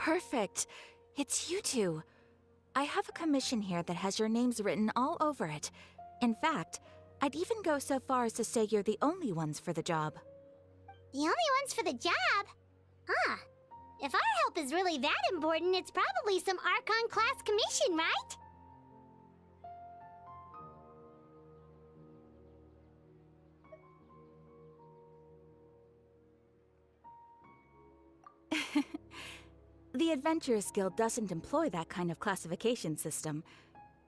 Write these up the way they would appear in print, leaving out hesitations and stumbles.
Perfect. It's you two. I have a commission here that has your names written all over it. In fact, I'd even go so far as to say you're the only ones for the job. The only ones for the job? Huh. If our help is really that important, it's probably some Archon class commission, right? The Adventurers Guild doesn't employ that kind of classification system.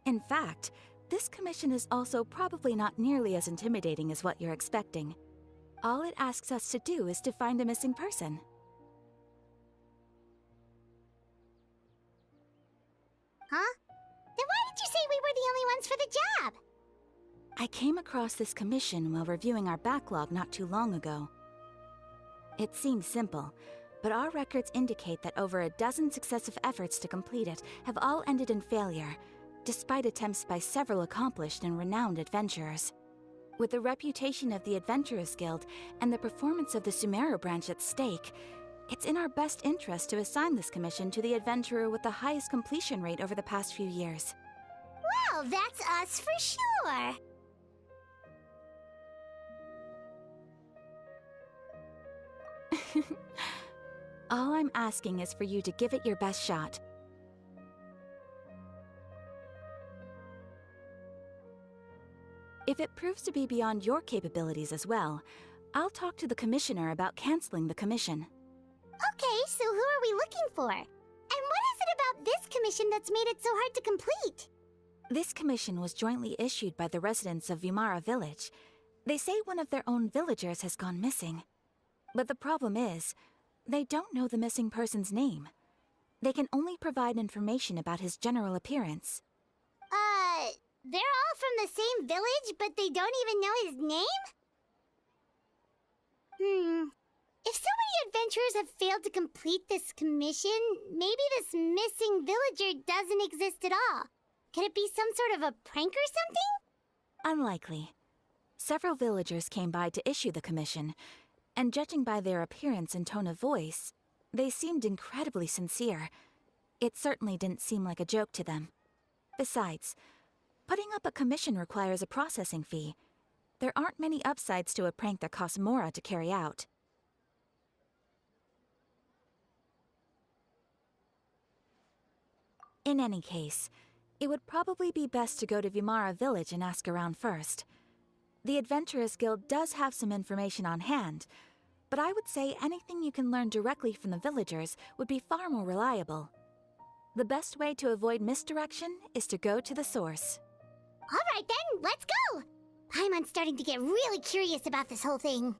In fact, this commission is also probably not nearly as intimidating as what you're expecting. All it asks us to do is to find a missing person. Huh? Then why did you say we were the only ones for the job? I came across this commission while reviewing our backlog not too long ago. It seems simple, but our records indicate that over a dozen successive efforts to complete it have all ended in failure, despite attempts by several accomplished and renowned adventurers. With the reputation of the Adventurers Guild and the performance of the Sumeru branch at stake, it's in our best interest to assign this commission to the adventurer with the highest completion rate over the past few years. Well, that's us for sure. All I'm asking is for you to give it your best shot. If it proves to be beyond your capabilities as well, I'll talk to the commissioner about canceling the commission. Okay, so who are we looking for? And what is it about this commission that's made it so hard to complete? This commission was jointly issued by the residents of Vimara Village. They say one of their own villagers has gone missing. But the problem is, they don't know the missing person's name. They can only provide information about his general appearance. They're all from the same village, but they don't even know his name? If so many adventurers have failed to complete this commission, maybe this missing villager doesn't exist at all. Could it be some sort of a prank or something? Unlikely. Several villagers came by to issue the commission, and judging by their appearance and tone of voice, they seemed incredibly sincere. It certainly didn't seem like a joke to them. Besides, putting up a commission requires a processing fee. There aren't many upsides to a prank that costs Mora to carry out. In any case, it would probably be best to go to Vimara Village and ask around first. The Adventurers Guild does have some information on hand, but I would say anything you can learn directly from the villagers would be far more reliable. The best way to avoid misdirection is to go to the source. All right then, let's go! Paimon's starting to get really curious about this whole thing.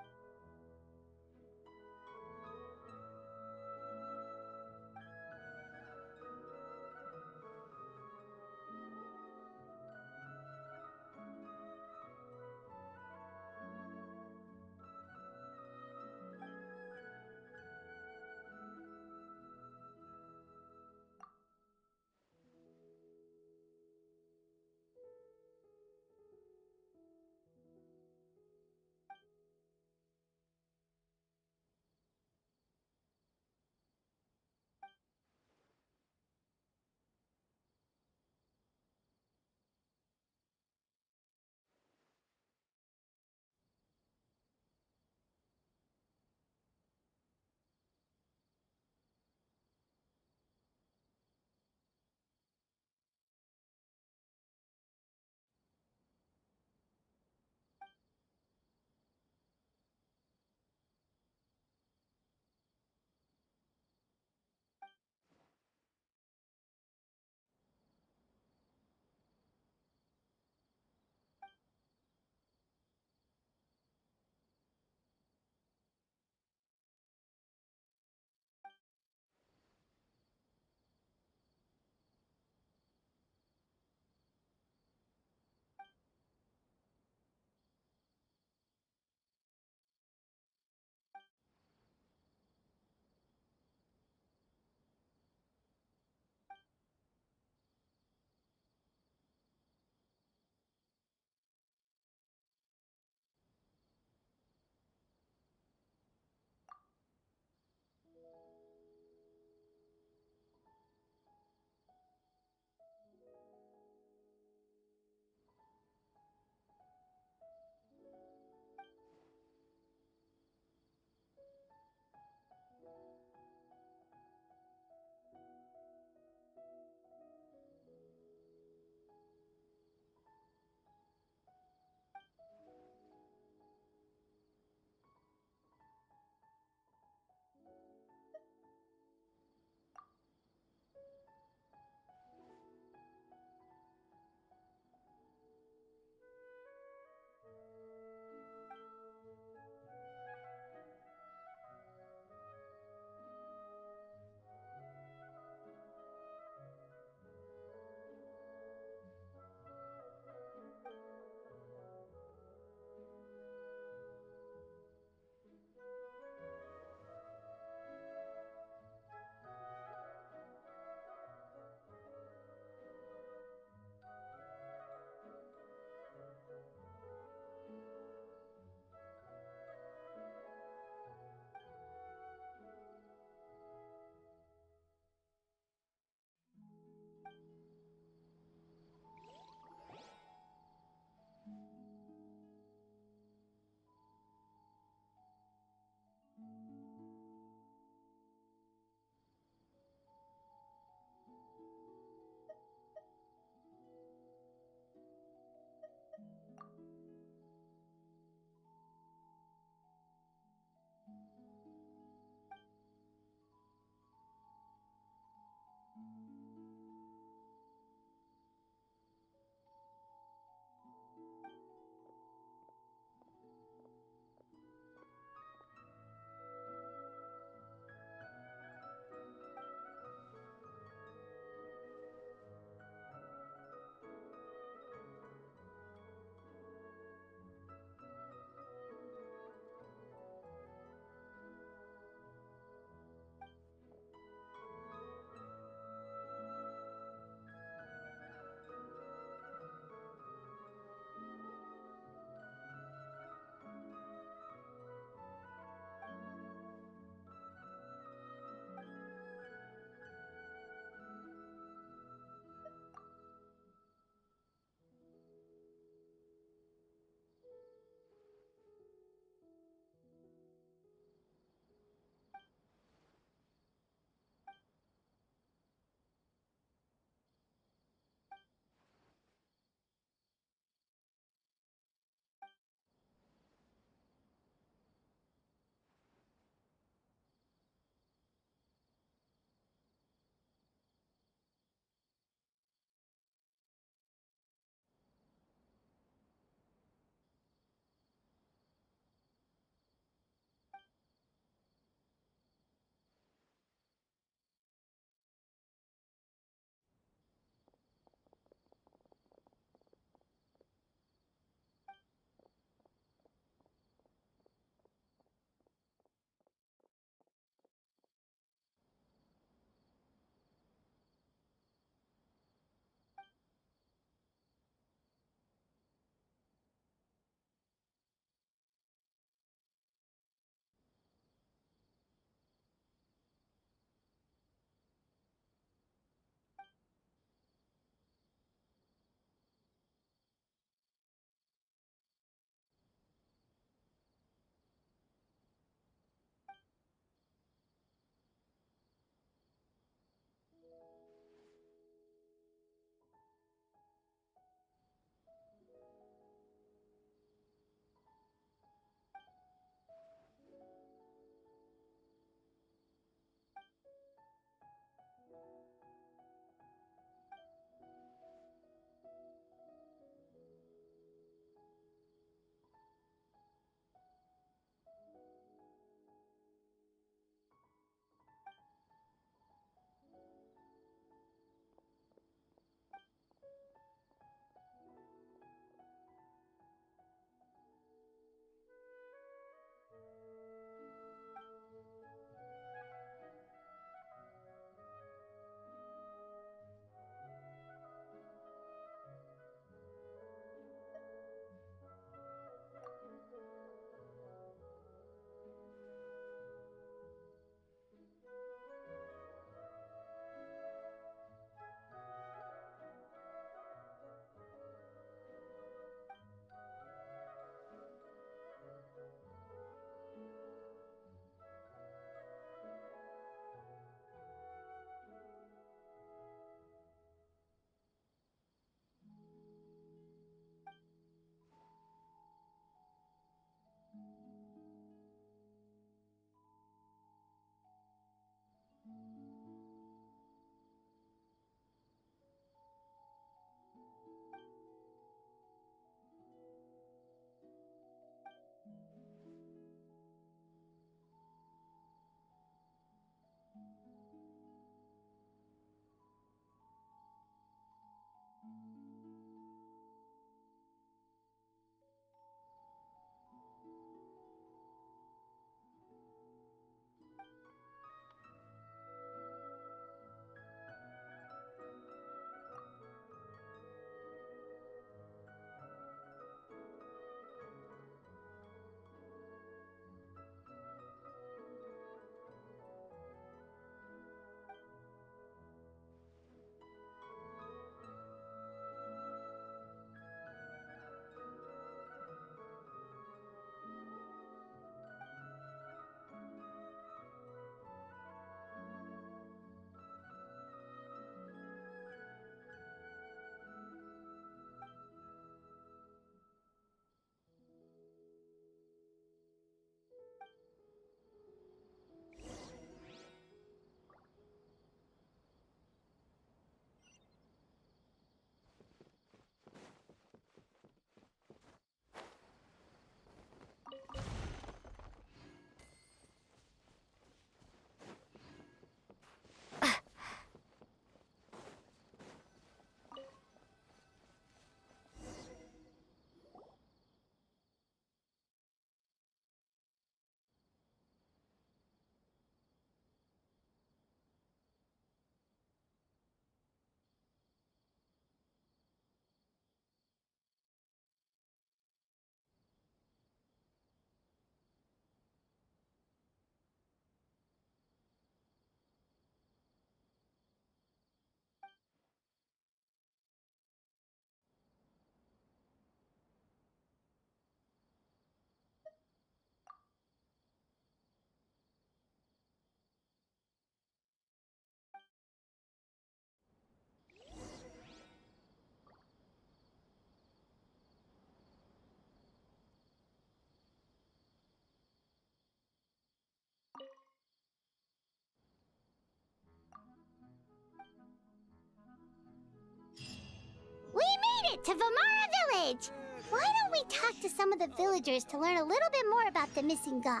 to Vamara Village! Why don't we talk to some of the villagers to learn a little bit more about the missing guy?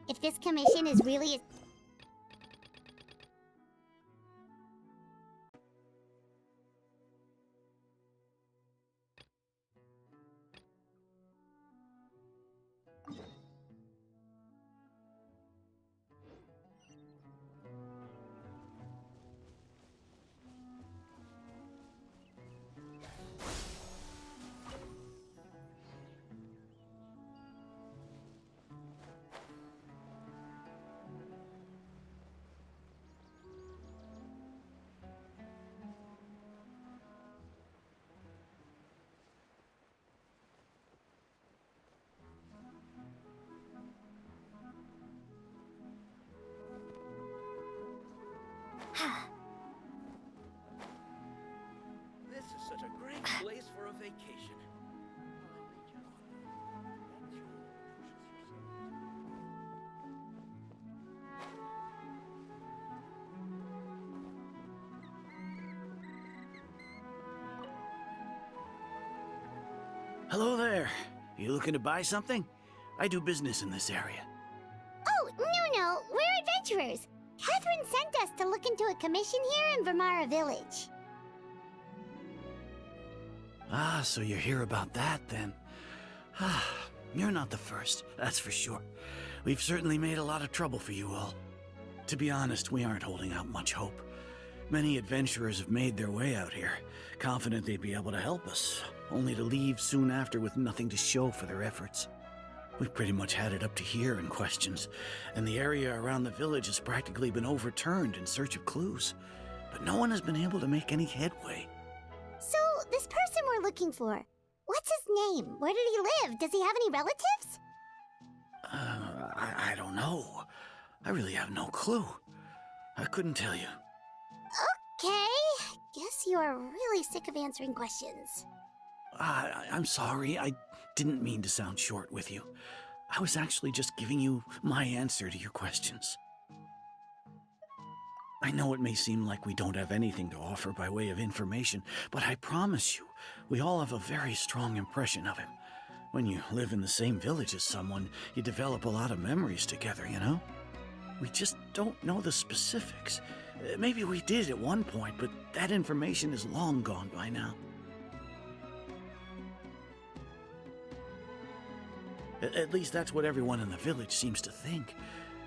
If this commission is really This is such a great place for a vacation. Hello there. You looking to buy something? I do business in this area. Oh, no, we're adventurers. Catherine sent us to look into a commission here in Vamara Village. Ah, so you're here about that, then. Ah, you're not the first, that's for sure. We've certainly made a lot of trouble for you all. To be honest, we aren't holding out much hope. Many adventurers have made their way out here, confident they'd be able to help us, only to leave soon after with nothing to show for their efforts. We've pretty much had it up to here in questions, and the area around the village has practically been overturned in search of clues. But no one has been able to make any headway. So, this person we're looking for, what's his name? Where did he live? Does he have any relatives? I don't know. I really have no clue. I couldn't tell you. Okay, guess you are really sick of answering questions. I'm sorry. I didn't mean to sound short with you. I was actually just giving you my answer to your questions. I know it may seem like we don't have anything to offer by way of information, but I promise you, we all have a very strong impression of him. When you live in the same village as someone, you develop a lot of memories together, you know? We just don't know the specifics. Maybe we did at one point, but that information is long gone by now. At least that's what everyone in the village seems to think.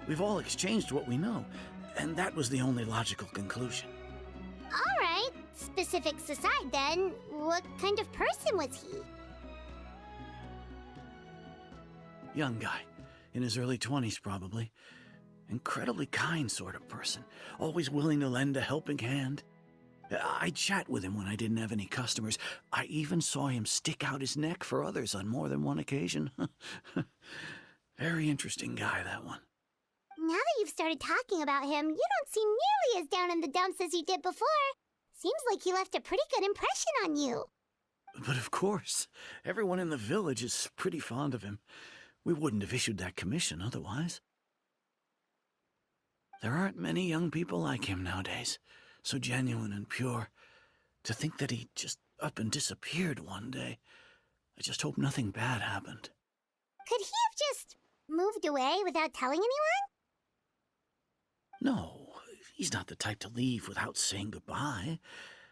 We've all exchanged what we know, and that was the only logical conclusion. All right, specifics aside then, what kind of person was he? Young guy, in his early 20s probably. Incredibly kind sort of person, always willing to lend a helping hand. I'd chat with him when I didn't have any customers. I even saw him stick out his neck for others on more than one occasion. Very interesting guy, that one. Now that you've started talking about him, you don't seem nearly as down in the dumps as you did before. Seems like he left a pretty good impression on you. But of course, everyone in the village is pretty fond of him. We wouldn't have issued that commission otherwise. There aren't many young people like him nowadays, so genuine and pure. To think that he just up and disappeared one day. I just hope nothing bad happened. Could he have just moved away without telling anyone? No, he's not the type to leave without saying goodbye.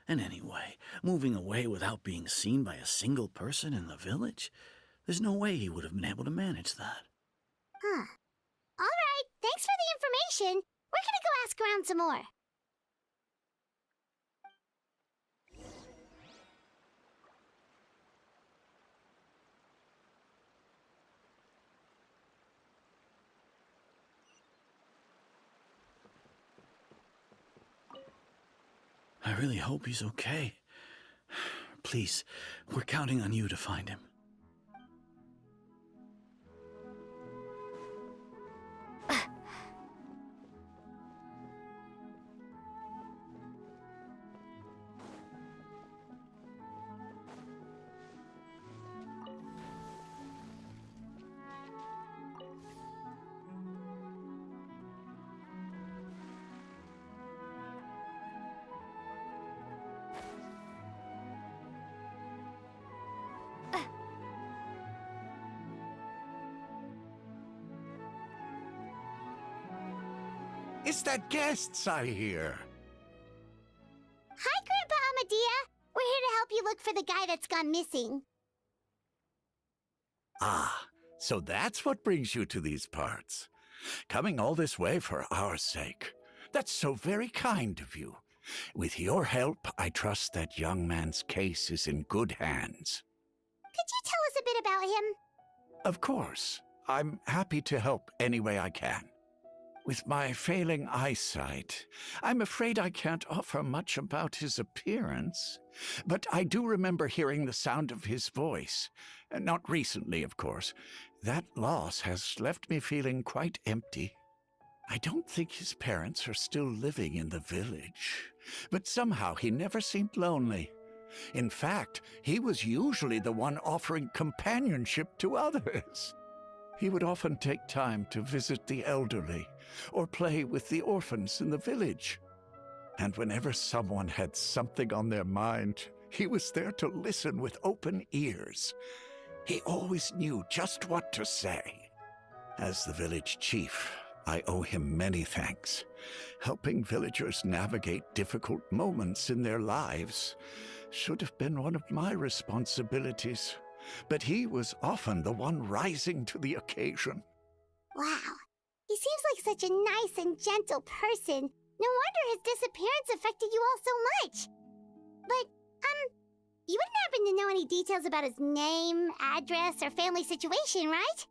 And anyway, moving away without being seen by a single person in the village? There's no way he would have been able to manage that. Huh. All right, thanks for the information. We're gonna go ask around some more. I really hope he's okay. Please, we're counting on you to find him. Is that guests I hear? Hi, Grandpa Amadea. We're here to help you look for the guy that's gone missing. Ah, so that's what brings you to these parts. Coming all this way for our sake. That's so very kind of you. With your help, I trust that young man's case is in good hands. Could you tell us a bit about him? Of course. I'm happy to help any way I can. With my failing eyesight, I'm afraid I can't offer much about his appearance. But I do remember hearing the sound of his voice. Not recently, of course. That loss has left me feeling quite empty. I don't think his parents are still living in the village. But somehow he never seemed lonely. In fact, he was usually the one offering companionship to others. He would often take time to visit the elderly or play with the orphans in the village. And whenever someone had something on their mind, he was there to listen with open ears. He always knew just what to say. As the village chief, I owe him many thanks. Helping villagers navigate difficult moments in their lives should have been one of my responsibilities. But he was often the one rising to the occasion. Wow. He seems like such a nice and gentle person. No wonder his disappearance affected you all so much. But, you wouldn't happen to know any details about his name, address, or family situation, right?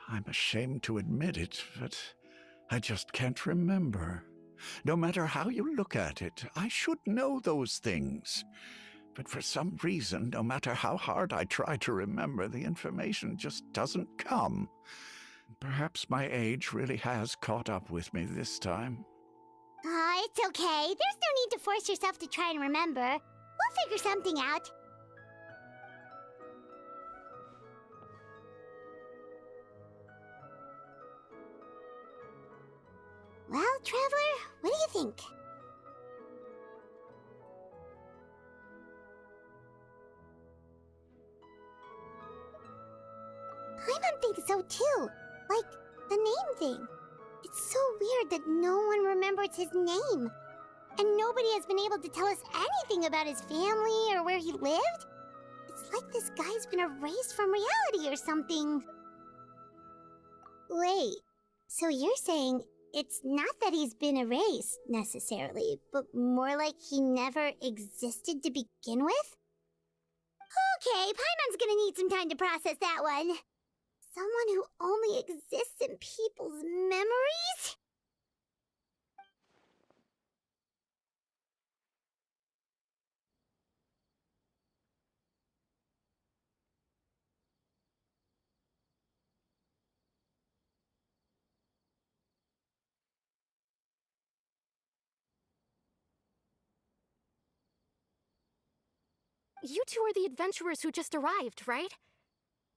I'm ashamed to admit it, but I just can't remember. No matter how you look at it, I should know those things. But for some reason, no matter how hard I try to remember, the information just doesn't come. Perhaps my age really has caught up with me this time. It's okay. There's no need to force yourself to try and remember. We'll figure something out. Well, Traveler, what do you think? Paimon thinks so too. Like, the name thing. It's so weird that no one remembers his name. And nobody has been able to tell us anything about his family or where he lived. It's like this guy's been erased from reality or something. Wait, so you're saying it's not that he's been erased, necessarily, but more like he never existed to begin with? Okay, Paimon's gonna need some time to process that one. Someone who only exists in people's memories? You two are the adventurers who just arrived, right?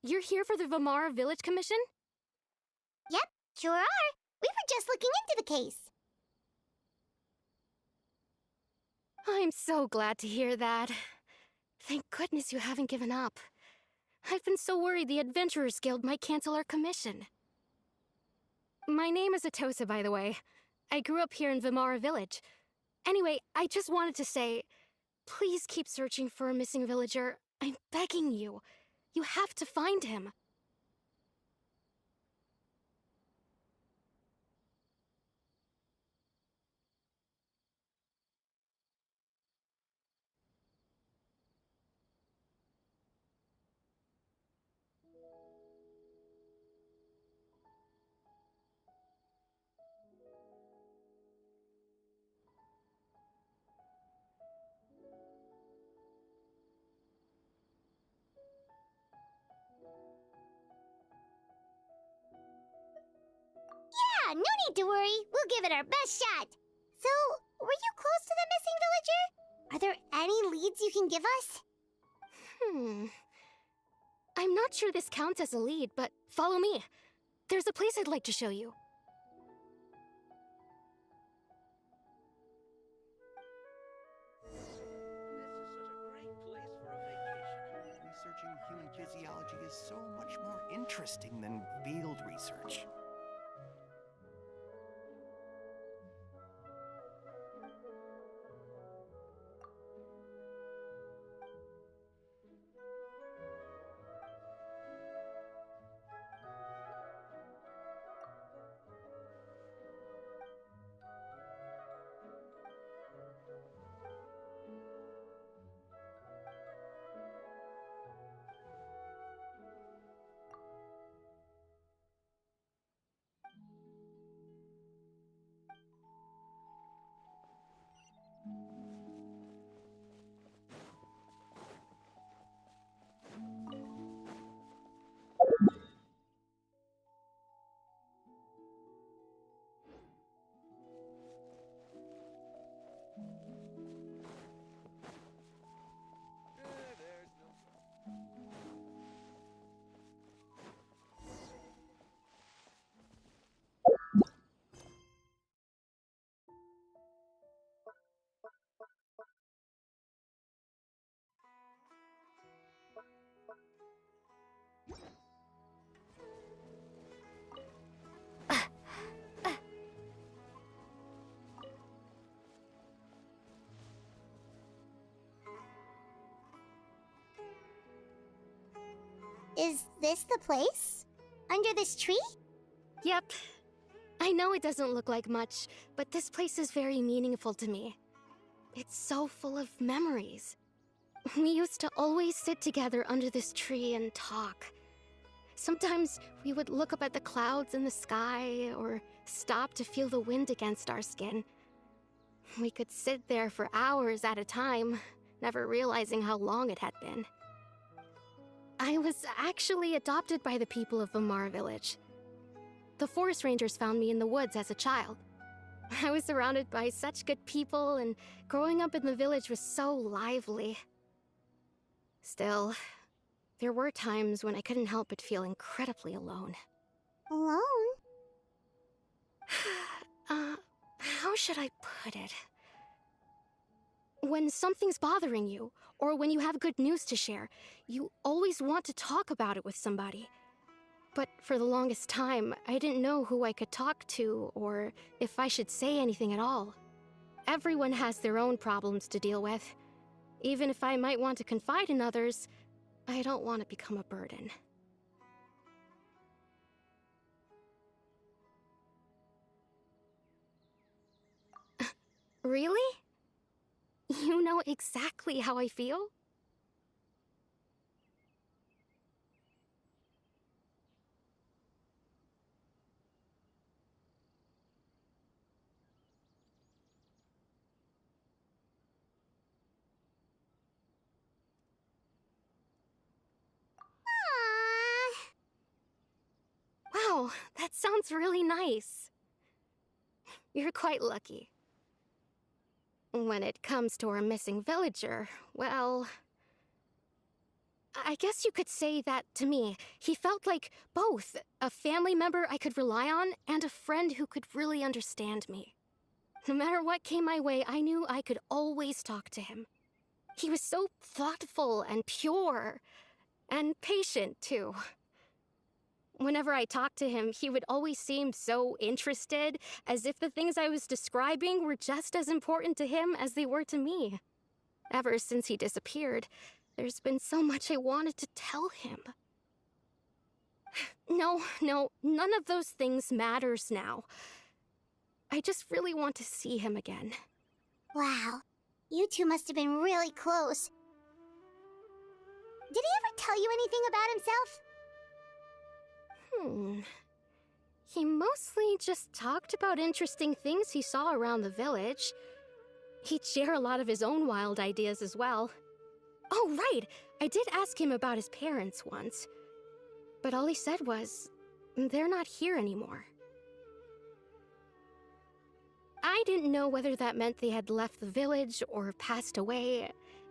You're here for the Vamara Village Commission? Yep, sure are. We were just looking into the case. I'm so glad to hear that. Thank goodness you haven't given up. I've been so worried the Adventurers Guild might cancel our commission. My name is Atosa, by the way. I grew up here in Vamara Village. Anyway, I just wanted to say, please keep searching for a missing villager. I'm begging you. You have to find him. Yeah, no need to worry. We'll give it our best shot. So, were you close to the missing villager? Are there any leads you can give us? I'm not sure this counts as a lead, but follow me. There's a place I'd like to show you. This is such a great place for a vacation. Researching human physiology is so much more interesting than field research. There's no... Is this the place? Under this tree? Yep. I know it doesn't look like much, but this place is very meaningful to me. It's so full of memories. We used to always sit together under this tree and talk. Sometimes we would look up at the clouds in the sky, or stop to feel the wind against our skin. We could sit there for hours at a time, never realizing how long it had been. I was actually adopted by the people of Vamar Village. The forest rangers found me in the woods as a child. I was surrounded by such good people, and growing up in the village was so lively. Still, there were times when I couldn't help but feel incredibly alone. Alone? How should I put it? When something's bothering you, or when you have good news to share, you always want to talk about it with somebody. But for the longest time, I didn't know who I could talk to, or if I should say anything at all. Everyone has their own problems to deal with. Even if I might want to confide in others, I don't want to become a burden. Really? You know exactly how I feel? Wow, that sounds really nice. You're quite lucky. When it comes to our missing villager, well, I guess you could say that to me. He felt like both a family member I could rely on and a friend who could really understand me. No matter what came my way, I knew I could always talk to him. He was so thoughtful and pure, and patient, too. Whenever I talked to him, he would always seem so interested, as if the things I was describing were just as important to him as they were to me. Ever since he disappeared, there's been so much I wanted to tell him. No, none of those things matters now. I just really want to see him again. Wow. You two must have been really close. Did he ever tell you anything about himself? He mostly just talked about interesting things he saw around the village. He'd share a lot of his own wild ideas as well. Oh, right! I did ask him about his parents once. But all he said was, they're not here anymore. I didn't know whether that meant they had left the village or passed away,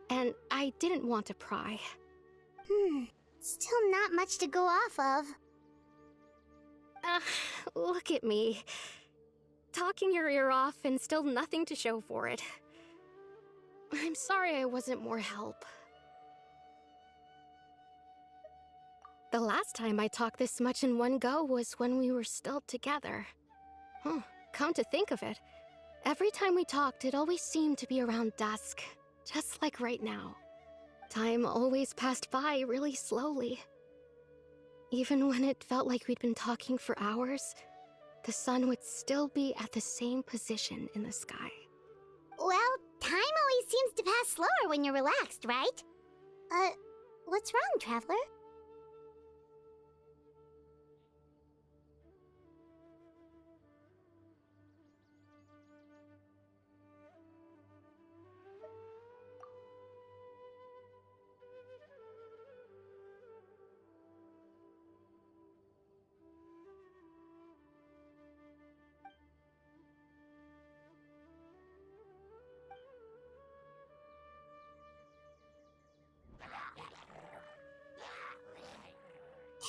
and I didn't want to pry. Still not much to go off of. Look at me. Talking your ear off and still nothing to show for it. I'm sorry I wasn't more help. The last time I talked this much in one go was when we were still together. Huh, come to think of it, every time we talked, it always seemed to be around dusk, just like right now. Time always passed by really slowly. Even when it felt like we'd been talking for hours, the sun would still be at the same position in the sky. Well, time always seems to pass slower when you're relaxed, right? What's wrong, Traveler?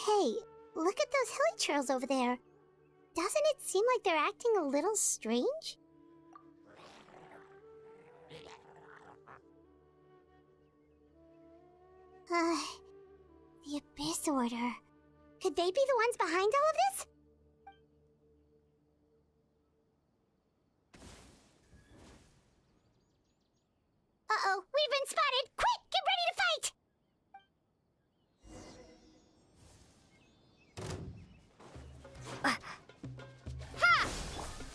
Hey, look at those hilly churls over there. Doesn't it seem like they're acting a little strange? The Abyss Order. Could they be the ones behind all of this? Uh-oh, we've been spotted! Quick, get ready to fight!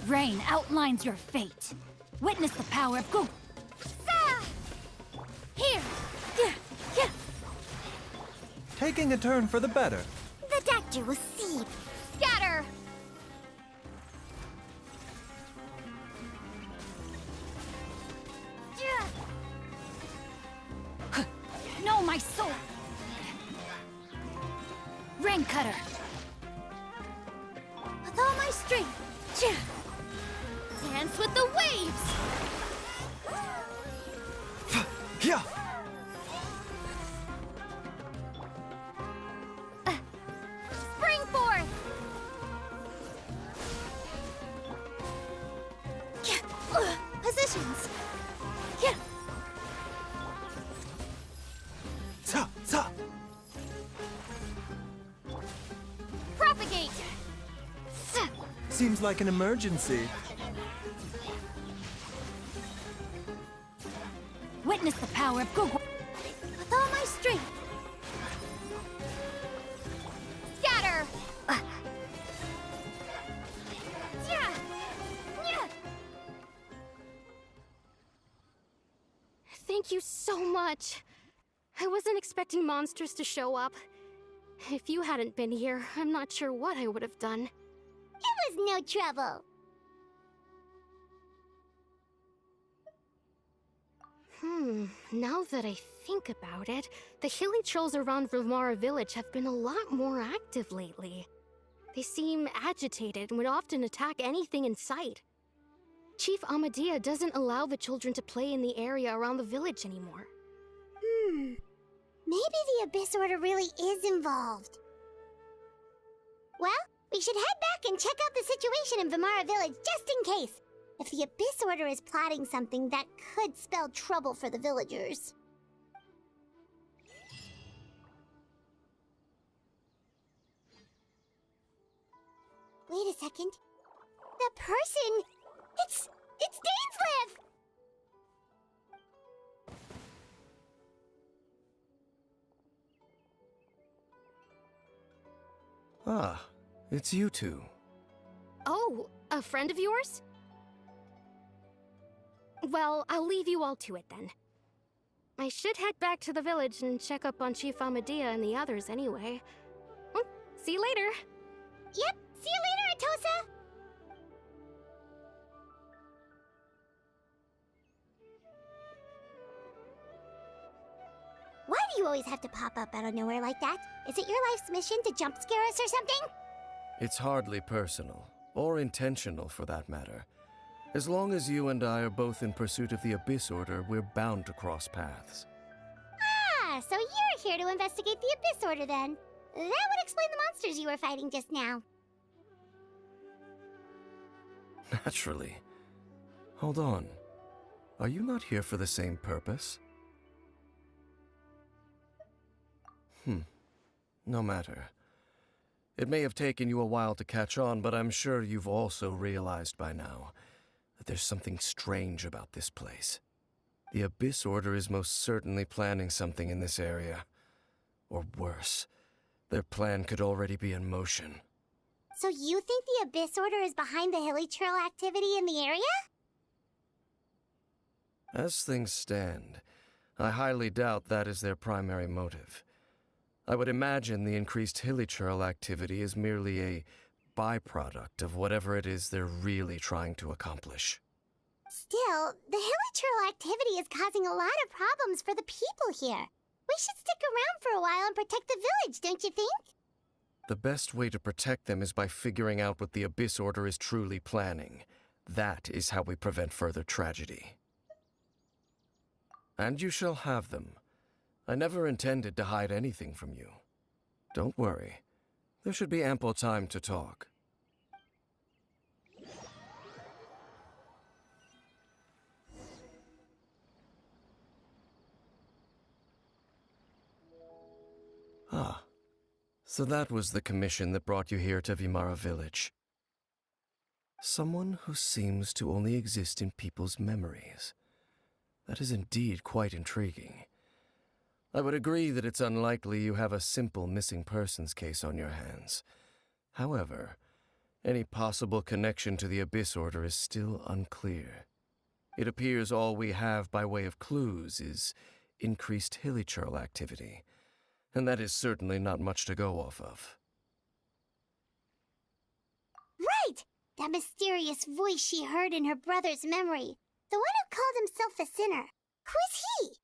Rain outlines your fate. Witness the power of Go. Here! Yeah. Taking a turn for the better. The doctor will see. Scatter! Know my soul! Rain cutter! With all my strength. Dance with the waves! Yeah. Spring forth! Positions. Sa. Propagate! Seems like an emergency. Witness the power of Go. With all my strength. Scatter! Thank you so much. I wasn't expecting monsters to show up. If you hadn't been here, I'm not sure what I would have done. It was no trouble. Now that I think about it, the hilly trolls around Vilmara village have been a lot more active lately. They seem agitated and would often attack anything in sight. Chief Amadea doesn't allow the children to play in the area around the village anymore. Maybe the Abyss Order really is involved. Well, we should head back and check out the situation in Vilmara village just in case. If the Abyss Order is plotting something that could spell trouble for the villagers. Wait a second. That person! It's Dainslev! Ah, it's you two. Oh, a friend of yours? Well, I'll leave you all to it then. I should head back to the village and check up on Chief Amadea and the others anyway. Well, see you later. Yep, see you later, Atosa! Why do you always have to pop up out of nowhere like that? Is it your life's mission to jump scare us or something? It's hardly personal, or intentional for that matter. As long as you and I are both in pursuit of the Abyss Order, we're bound to cross paths. Ah, so you're here to investigate the Abyss Order then. That would explain the monsters you were fighting just now. Naturally. Hold on. Are you not here for the same purpose? No matter. It may have taken you a while to catch on, but I'm sure you've also realized by now that there's something strange about this place. The Abyss Order is most certainly planning something in this area. Or worse, their plan could already be in motion. So you think the Abyss Order is behind the Hilly Trail activity in the area? As things stand, I highly doubt that is their primary motive. I would imagine the increased Hilly Trail activity is merely a byproduct of whatever it is they're really trying to accomplish. Still, the Hilly Trail activity is causing a lot of problems for the people here. We should stick around for a while and protect the village, don't you think? The best way to protect them is by figuring out what the Abyss Order is truly planning. That is how we prevent further tragedy. And you shall have them. I never intended to hide anything from you. Don't worry. There should be ample time to talk. Ah, so that was the commission that brought you here to Vimara Village. Someone who seems to only exist in people's memories. That is indeed quite intriguing. I would agree that it's unlikely you have a simple missing persons case on your hands. However, any possible connection to the Abyss Order is still unclear. It appears all we have by way of clues is increased Hilly Trail activity, and that is certainly not much to go off of. Right! That mysterious voice she heard in her brother's memory. The one who called himself a sinner. Who is he?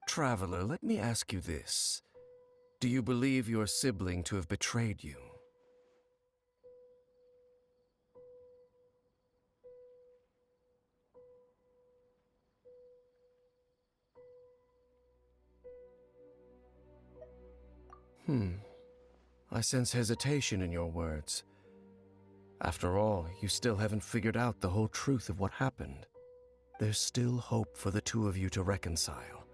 Traveler, let me ask you this. Do you believe your sibling to have betrayed you? I sense hesitation in your words. After all, you still haven't figured out the whole truth of what happened. There's still hope for the two of you to reconcile.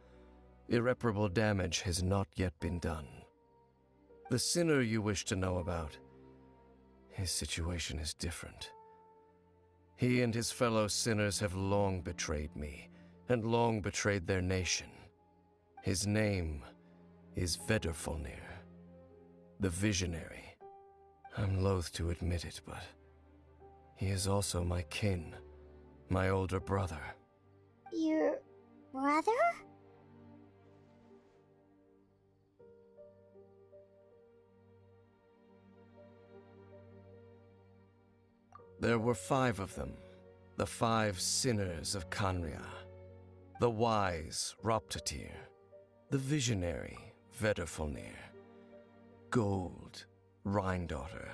Irreparable damage has not yet been done. The sinner you wish to know about, his situation is different. He and his fellow sinners have long betrayed me, and long betrayed their nation. His name is Vedderfolnir, the Visionary. I'm loath to admit it, but he is also my kin, my older brother. Your brother? There were 5 of them, the 5 sinners of Kanria. The wise Roptatir, the visionary Vedderfolnir, Gold Rhindaughter,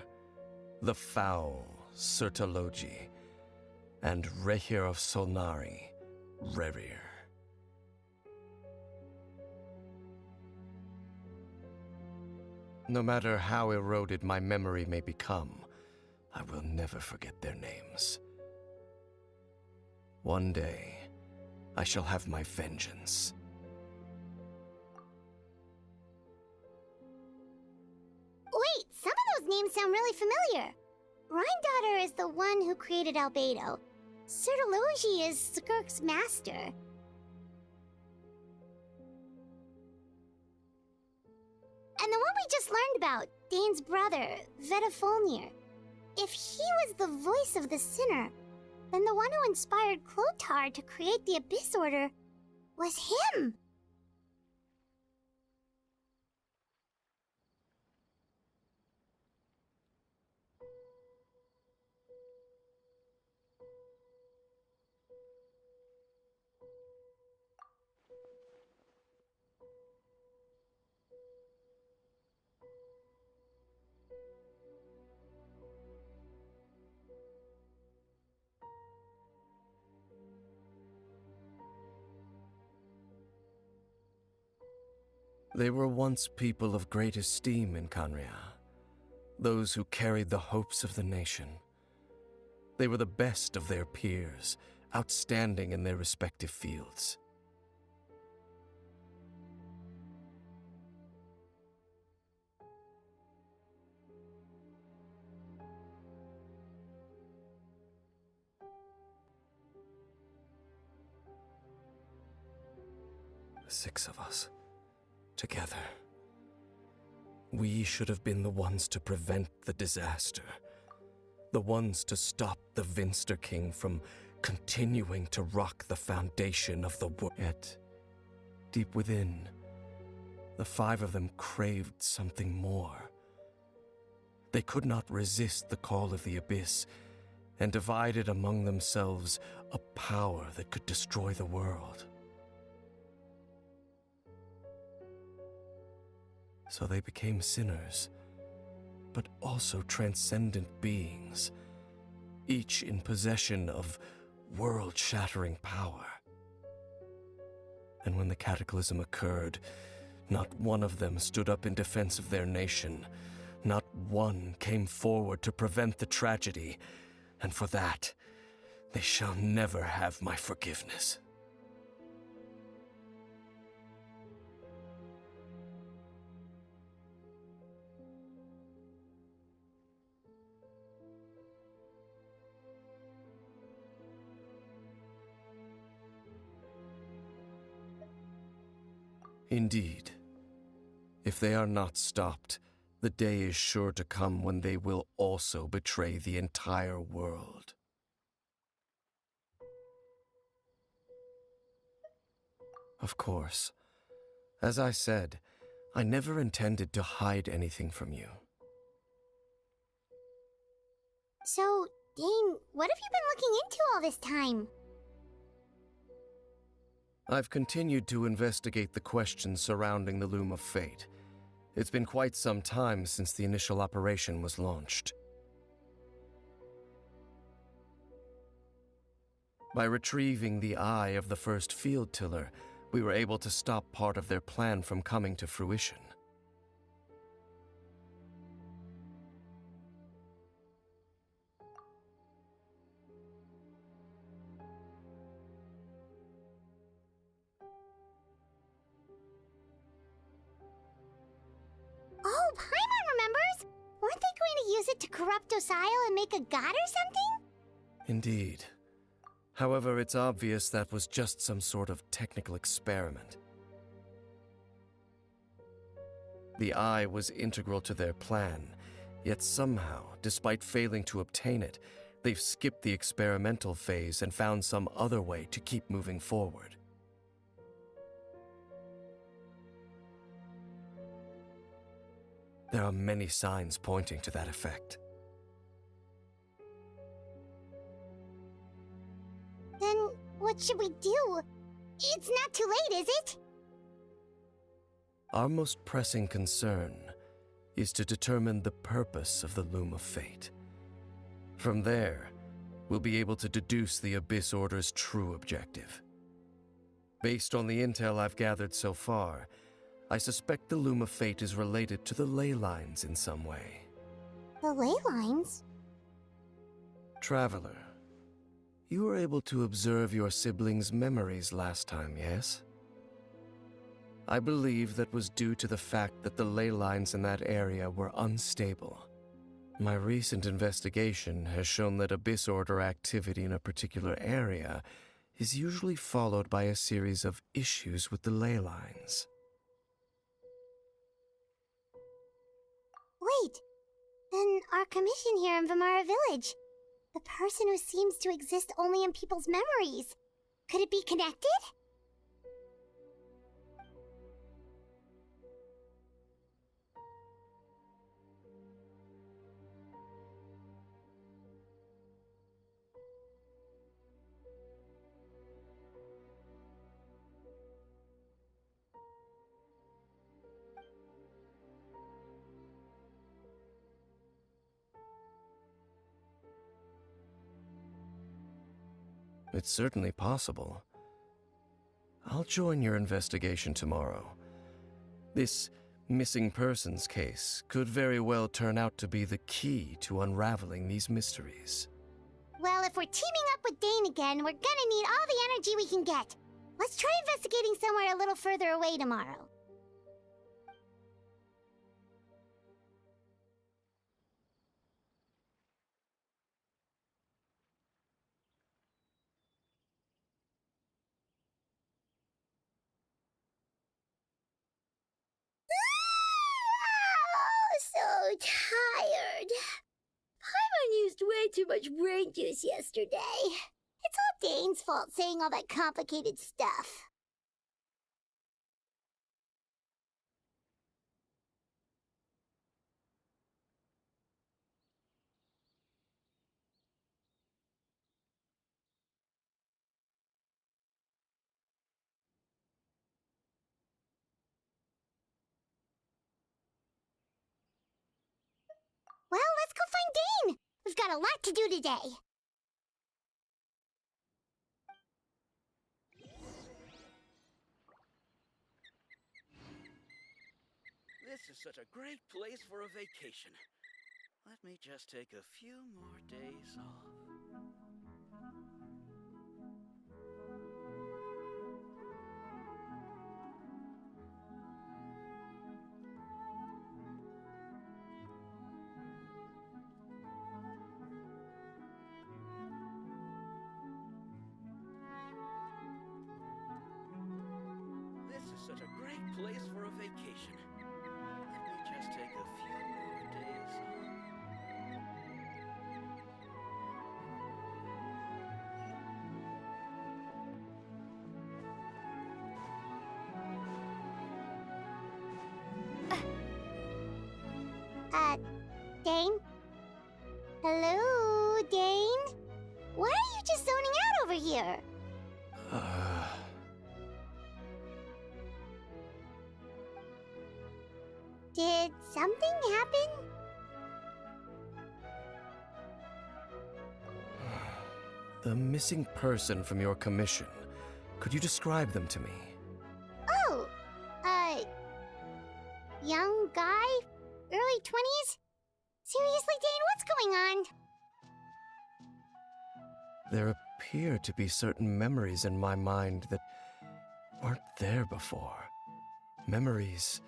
the foul Sertalogi, and Rehir of Solnari, Rerir. No matter how eroded my memory may become, I will never forget their names. One day, I shall have my vengeance. Wait, some of those names sound really familiar. Rhindaughter is the one who created Albedo. Sertalogi is Skirk's master. And the one we just learned about, Dane's brother, Vedderfolnir. If he was the voice of the sinner, then the one who inspired Clotar to create the Abyss Order was him! They were once people of great esteem in Kanria, those who carried the hopes of the nation. They were the best of their peers, outstanding in their respective fields. The 6 of us, together. We should have been the ones to prevent the disaster. The ones to stop the Vinster King from continuing to rock the foundation of the world. Yet, deep within, the 5 of them craved something more. They could not resist the call of the Abyss, and divided among themselves a power that could destroy the world. So they became sinners, but also transcendent beings, each in possession of world-shattering power. And when the cataclysm occurred, not one of them stood up in defense of their nation. Not one came forward to prevent the tragedy, and for that, they shall never have my forgiveness. Indeed, if they are not stopped, the day is sure to come when they will also betray the entire world. Of course, as I said, I never intended to hide anything from you. So, Dane, what have you been looking into all this time? I've continued to investigate the questions surrounding the Loom of Fate. It's been quite some time since the initial operation was launched. By retrieving the eye of the first field tiller, we were able to stop part of their plan from coming to fruition. Oh, Paimon remembers! Weren't they going to use it to corrupt Osial and make a god or something? Indeed. However, it's obvious that was just some sort of technical experiment. The eye was integral to their plan, yet somehow, despite failing to obtain it, they've skipped the experimental phase and found some other way to keep moving forward. There are many signs pointing to that effect. Then what should we do? It's not too late, is it? Our most pressing concern is to determine the purpose of the Loom of Fate. From there, we'll be able to deduce the Abyss Order's true objective. Based on the intel I've gathered so far, I suspect the Loom of Fate is related to the ley lines in some way. The ley lines? Traveler, you were able to observe your siblings' memories last time, yes? I believe that was due to the fact that the ley lines in that area were unstable. My recent investigation has shown that Abyss Order activity in a particular area is usually followed by a series of issues with the ley lines. Wait, then our commission here in Vimara Village, the person who seems to exist only in people's memories, could it be connected? It's certainly possible. I'll join your investigation tomorrow. This missing persons case could very well turn out to be the key to unraveling these mysteries. Well, if we're teaming up with Dane again, we're gonna need all the energy we can get. Let's try investigating somewhere a little further away tomorrow. So tired. Paimon used way too much brain juice yesterday. It's all Dane's fault saying all that complicated stuff. Well, let's go find Dane! We've got a lot to do today. This is such a great place for a vacation. Let me just take a few more days off. This is such a great place for a vacation. Let me just take a few more days off. Dane? Hello, Dane? Why are you just zoning out over here? Did something happen? The missing person from your commission. Could you describe them to me? Oh, young guy? Early 20s? Seriously, Dane, what's going on? There appear to be certain memories in my mind that weren't there before. Memories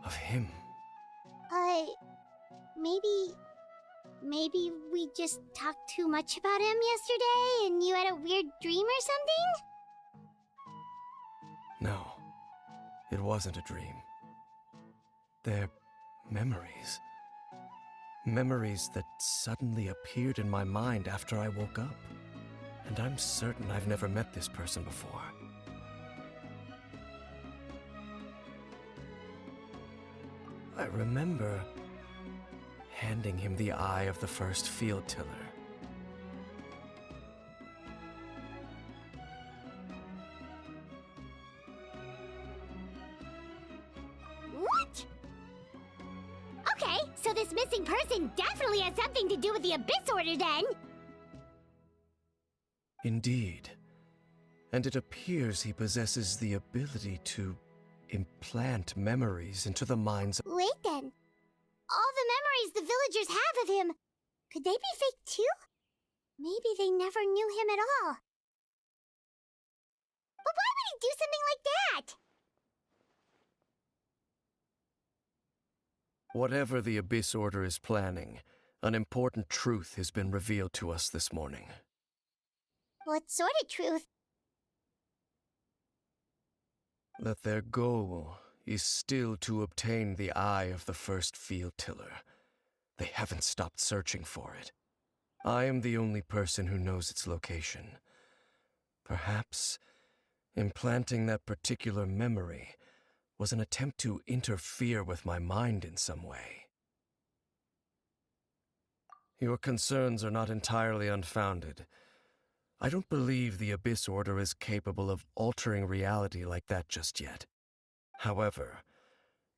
of him. Maybe we just talked too much about him yesterday and you had a weird dream or something? No, it wasn't a dream. They're memories. Memories that suddenly appeared in my mind after I woke up. And I'm certain I've never met this person before. I remember handing him the eye of the first field tiller. What? Okay, so this missing person definitely has something to do with the Abyss Order then! Indeed. And it appears he possesses the ability to implant memories into the minds of... Wait then. All the memories the villagers have of him, could they be fake too? Maybe they never knew him at all. But why would he do something like that? Whatever the Abyss Order is planning, an important truth has been revealed to us this morning. What sort of truth? That their goal is still to obtain the eye of the first field tiller. They haven't stopped searching for it. I am the only person who knows its location. Perhaps implanting that particular memory was an attempt to interfere with my mind in some way. Your concerns are not entirely unfounded. I don't believe the Abyss Order is capable of altering reality like that just yet. However,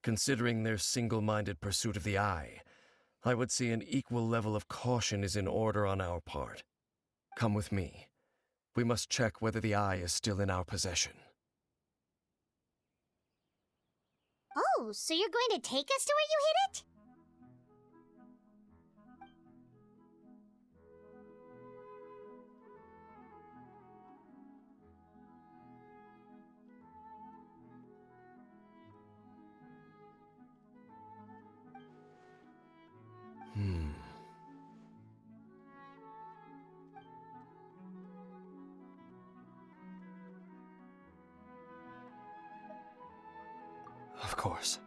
considering their single-minded pursuit of the eye, I would say an equal level of caution is in order on our part. Come with me. We must check whether the eye is still in our possession. Oh, so you're going to take us to where you hid it? Of course.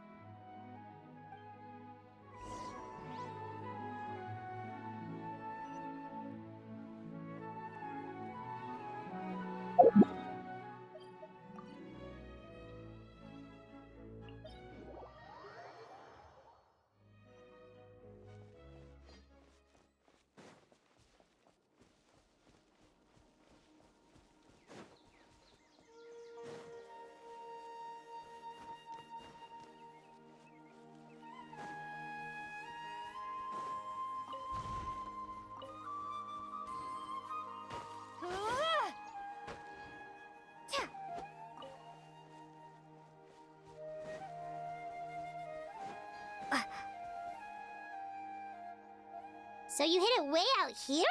So you hid it way out here?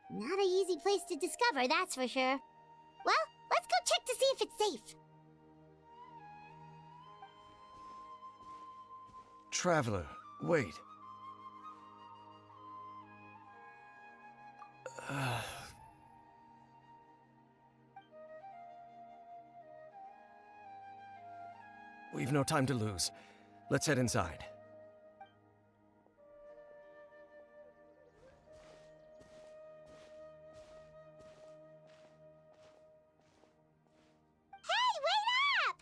Not an easy place to discover, that's for sure. Well, let's go check to see if it's safe. Traveler, wait. We've no time to lose. Let's head inside. Hey, wait up!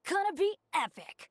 Gonna be epic.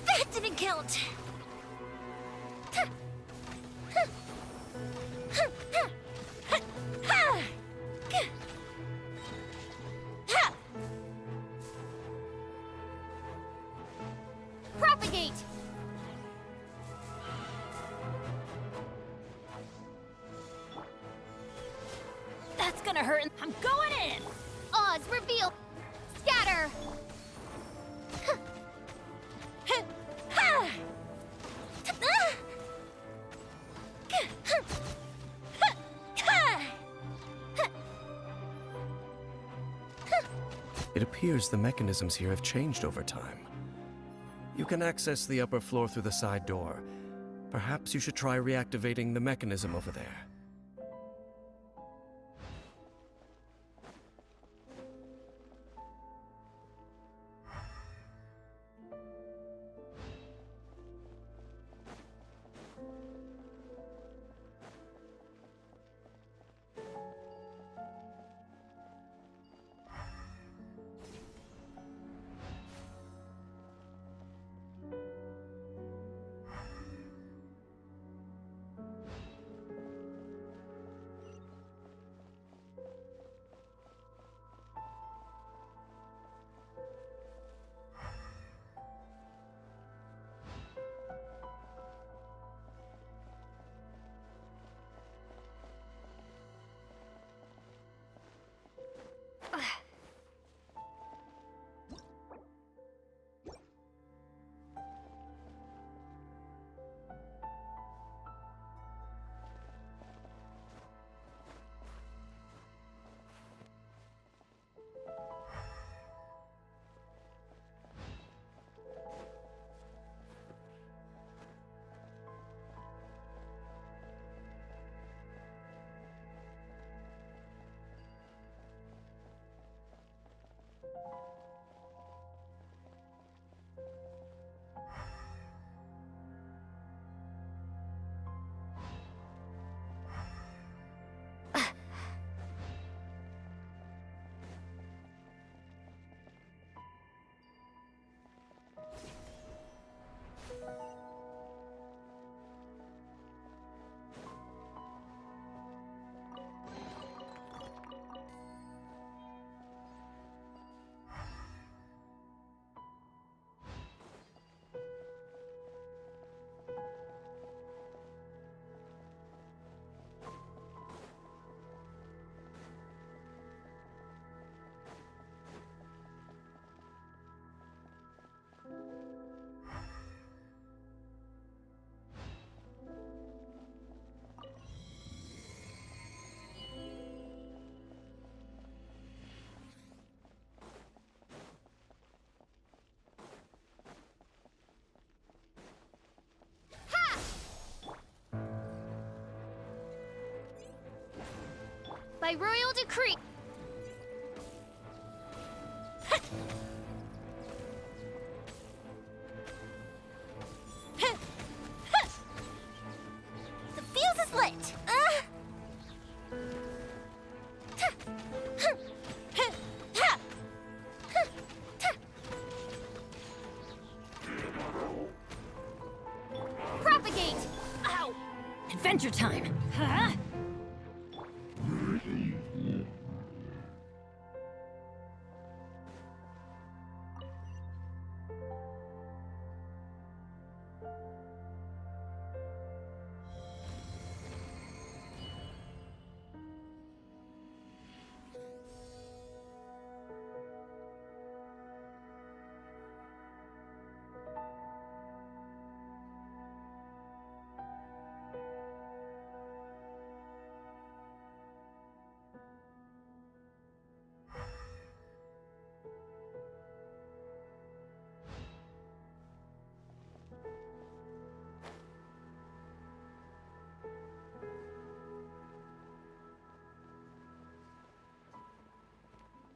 That didn't count! Propagate! That's gonna hurt. I'm going in. Oz, reveal! Scatter! It appears the mechanisms here have changed over time. You can access the upper floor through the side door. Perhaps you should try reactivating the mechanism over there. By royal decree. The fuse is lit! Propagate! Ow! Adventure time! Huh?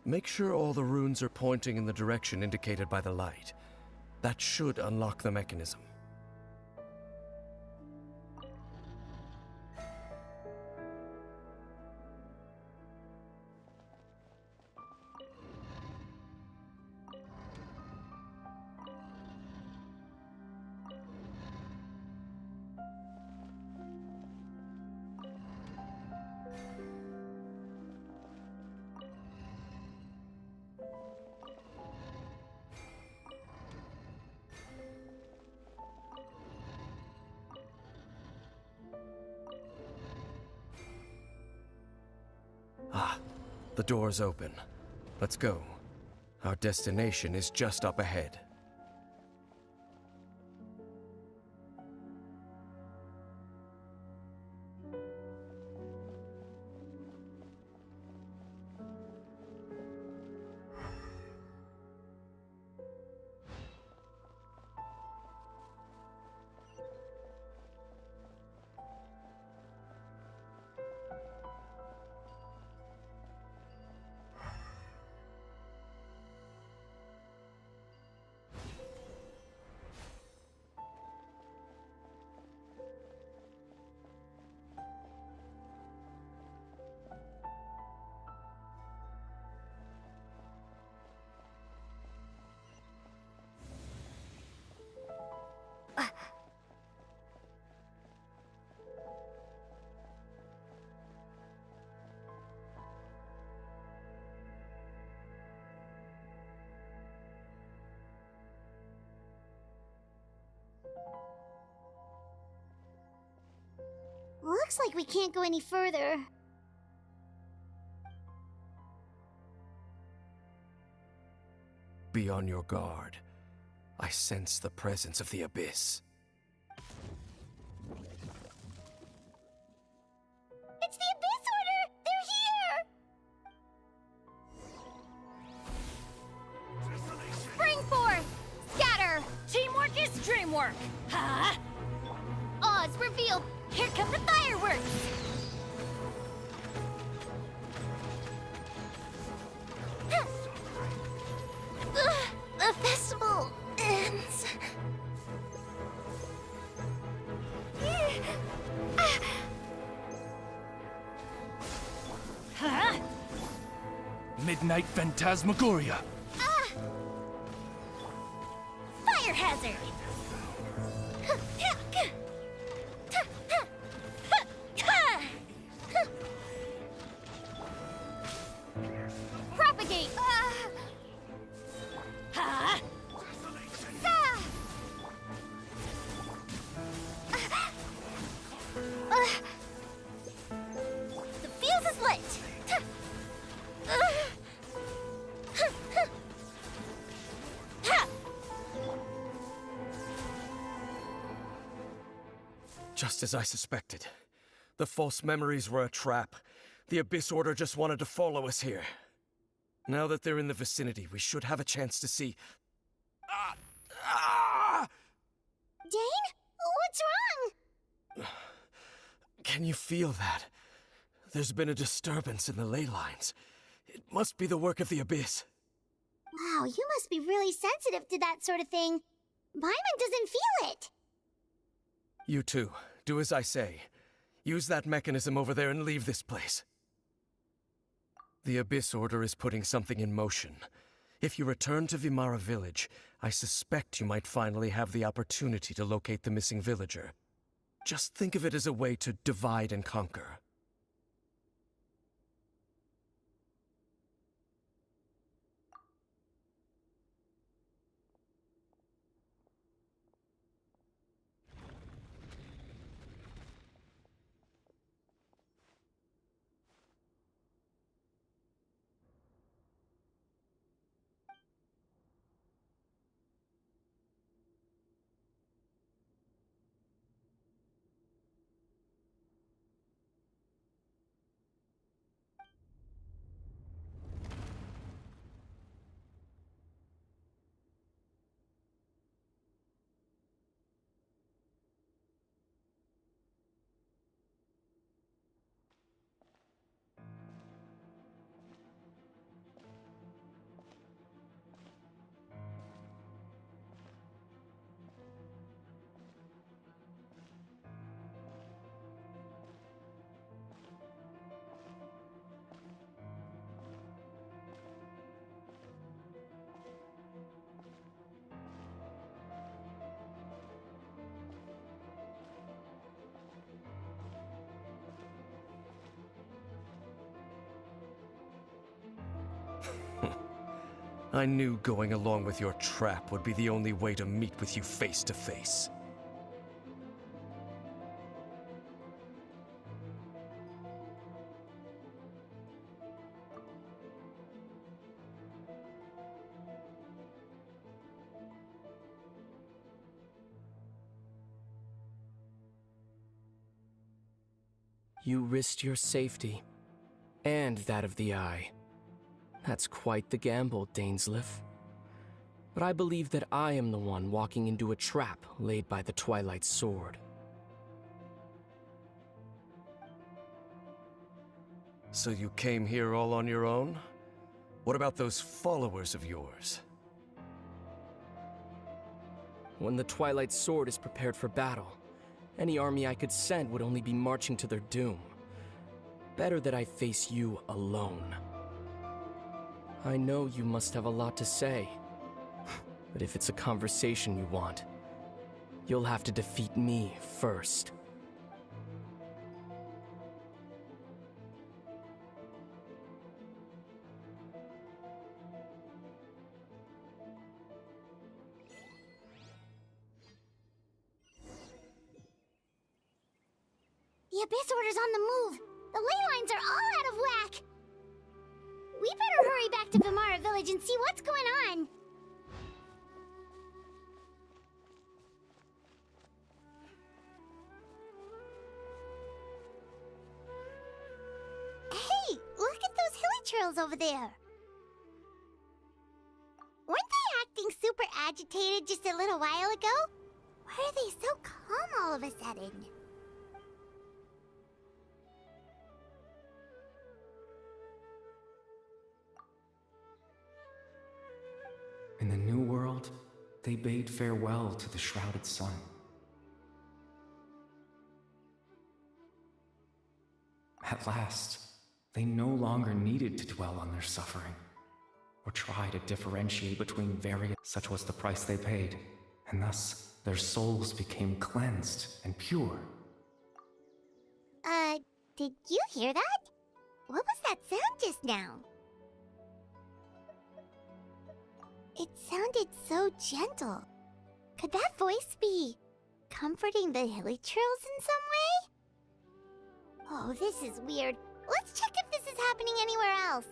Make sure all the runes are pointing in the direction indicated by the light. That should unlock the mechanism. Ah, the door's open. Let's go. Our destination is just up ahead. Looks like we can't go any further. Be on your guard. I sense the presence of the Abyss. It's the Abyss Order! They're here! Spring forth! Scatter! Teamwork is dreamwork! Huh? Oz revealed! Here come the fireworks! The festival ends. Huh? Midnight Phantasmagoria. Fire hazard! Propagate! Huh? The fuse is lit! Just as I suspected. The false memories were a trap. The Abyss Order just wanted to follow us here. Now that they're in the vicinity, we should have a chance to see... Dane? What's wrong? Can you feel that? There's been a disturbance in the ley lines. It must be the work of the Abyss. Wow, you must be really sensitive to that sort of thing. Paimon doesn't feel it. You too. Do as I say. Use that mechanism over there and leave this place. The Abyss Order is putting something in motion. If you return to Vimara Village, I suspect you might finally have the opportunity to locate the missing villager. Just think of it as a way to divide and conquer. I knew going along with your trap would be the only way to meet with you face to face. You risked your safety, and that of the Eye. That's quite the gamble, Dainsleif. But I believe that I am the one walking into a trap laid by the Twilight Sword. So you came here all on your own? What about those followers of yours? When the Twilight Sword is prepared for battle, any army I could send would only be marching to their doom. Better that I face you alone. I know you must have a lot to say, but if it's a conversation you want, you'll have to defeat me first. The Abyss Order's on the move. The ley lines are all out of whack. We better hurry back to Vimara Village and see what's going on. Hey, look at those hilly trails over there. Weren't they acting super agitated just a little while ago? Why are they so calm all of a sudden? In the New World, they bade farewell to the shrouded sun. At last, they no longer needed to dwell on their suffering, or try to differentiate between various. Such was the price they paid, and thus their souls became cleansed and pure. Did you hear that? What was that sound just now? It sounded so gentle. Could that voice be comforting the hilly trails in some way? Oh, this is weird. Let's check if this is happening anywhere else.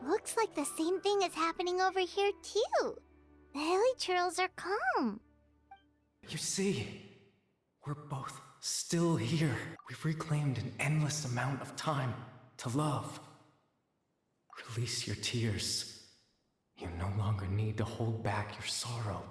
Looks like the same thing is happening over here, too. The hilly churls are calm. You see, we're both still here. We've reclaimed an endless amount of time to love. Release your tears. You no longer need to hold back your sorrow.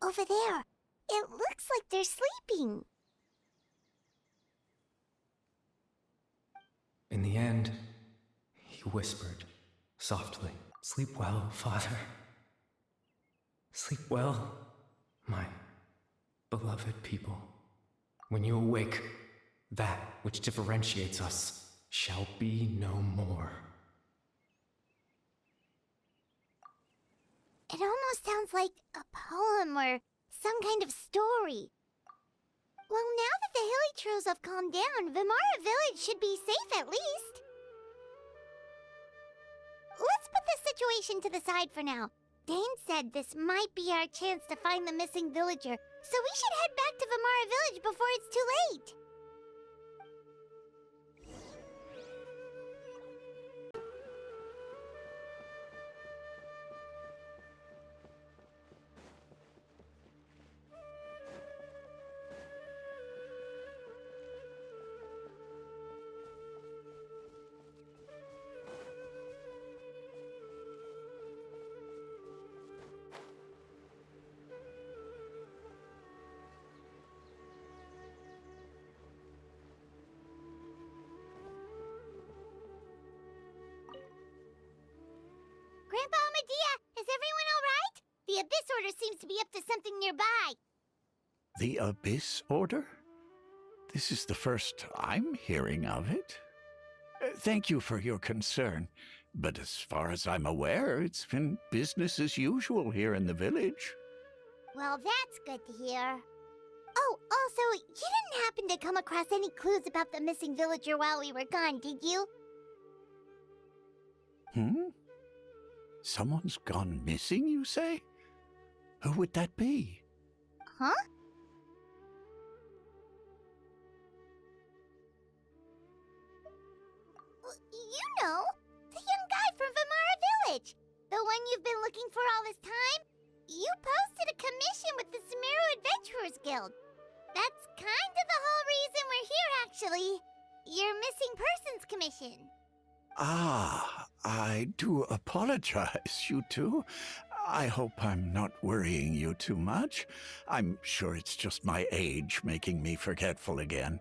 Over there. It looks like they're sleeping. In the end, he whispered softly, "Sleep well, Father. Sleep well, my beloved people. When you awake, that which differentiates us shall be no more." It almost sounds like a poem or some kind of story. Well, now that the hilly churls have calmed down, Vimara Village should be safe at least. Let's put this situation to the side for now. Dane said this might be our chance to find the missing villager, so we should head back to Vimara Village before it's too late. Grandpa Medea, is everyone all right? The Abyss Order seems to be up to something nearby. The Abyss Order? This is the first I'm hearing of it. Thank you for your concern, but as far as I'm aware, it's been business as usual here in the village. Well, that's good to hear. Oh, also, you didn't happen to come across any clues about the missing villager while we were gone, did you? Someone's gone missing, you say? Who would that be? Huh? You know, the young guy from Vimara Village. The one you've been looking for all this time. You posted a commission with the Sumeru Adventurers Guild. That's kind of the whole reason we're here, actually. Your missing persons commission. Ah, I do apologize, you two. I hope I'm not worrying you too much. I'm sure it's just my age making me forgetful again.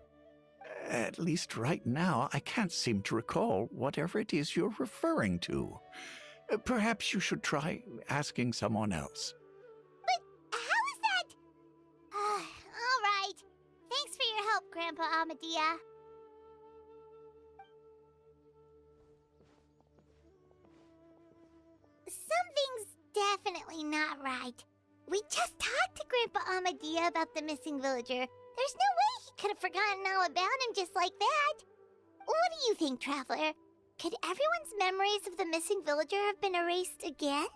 At least right now, I can't seem to recall whatever it is you're referring to. Perhaps you should try asking someone else. But how is that? All right. Thanks for your help, Grandpa Amadea. Something's definitely not right. We just talked to Grandpa Amadea about the missing villager. There's no way he could have forgotten all about him just like that. What do you think, Traveler? Could everyone's memories of the missing villager have been erased again?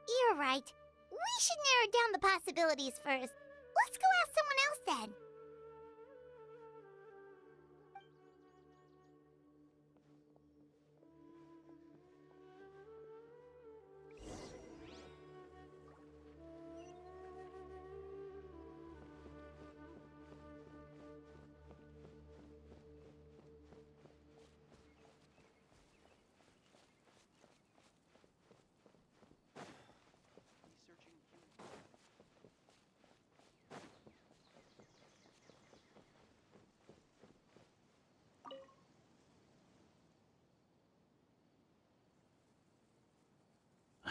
You're right. We should narrow down the possibilities first. Let's go ask someone else then.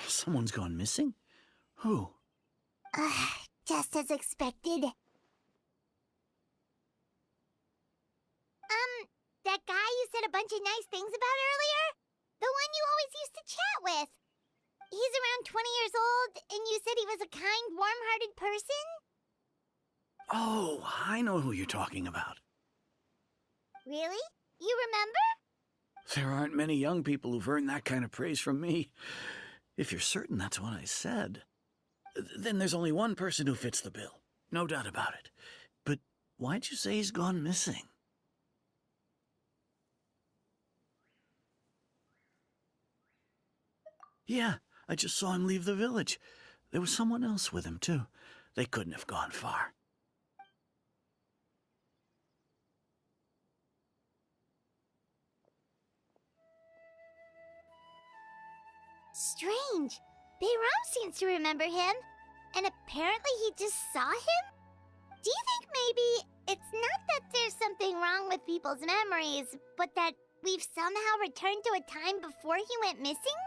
Someone's gone missing? Who? Just as expected. That guy you said a bunch bunch of nice things about earlier? The one you always used to chat with. He's around 20 years old, and you said he was a kind, warm-hearted person? Oh, I know who you're talking about. Really? You remember? There aren't many young people who've earned that kind of praise from me. If you're certain that's what I said, then there's only one person who fits the bill. No doubt about it. But why'd you say he's gone missing? Yeah, I just saw him leave the village. There was someone else with him, too. They couldn't have gone far. Strange. Bayram seems to remember him, and apparently he just saw him? Do you think maybe it's not that there's something wrong with people's memories, but that we've somehow returned to a time before he went missing?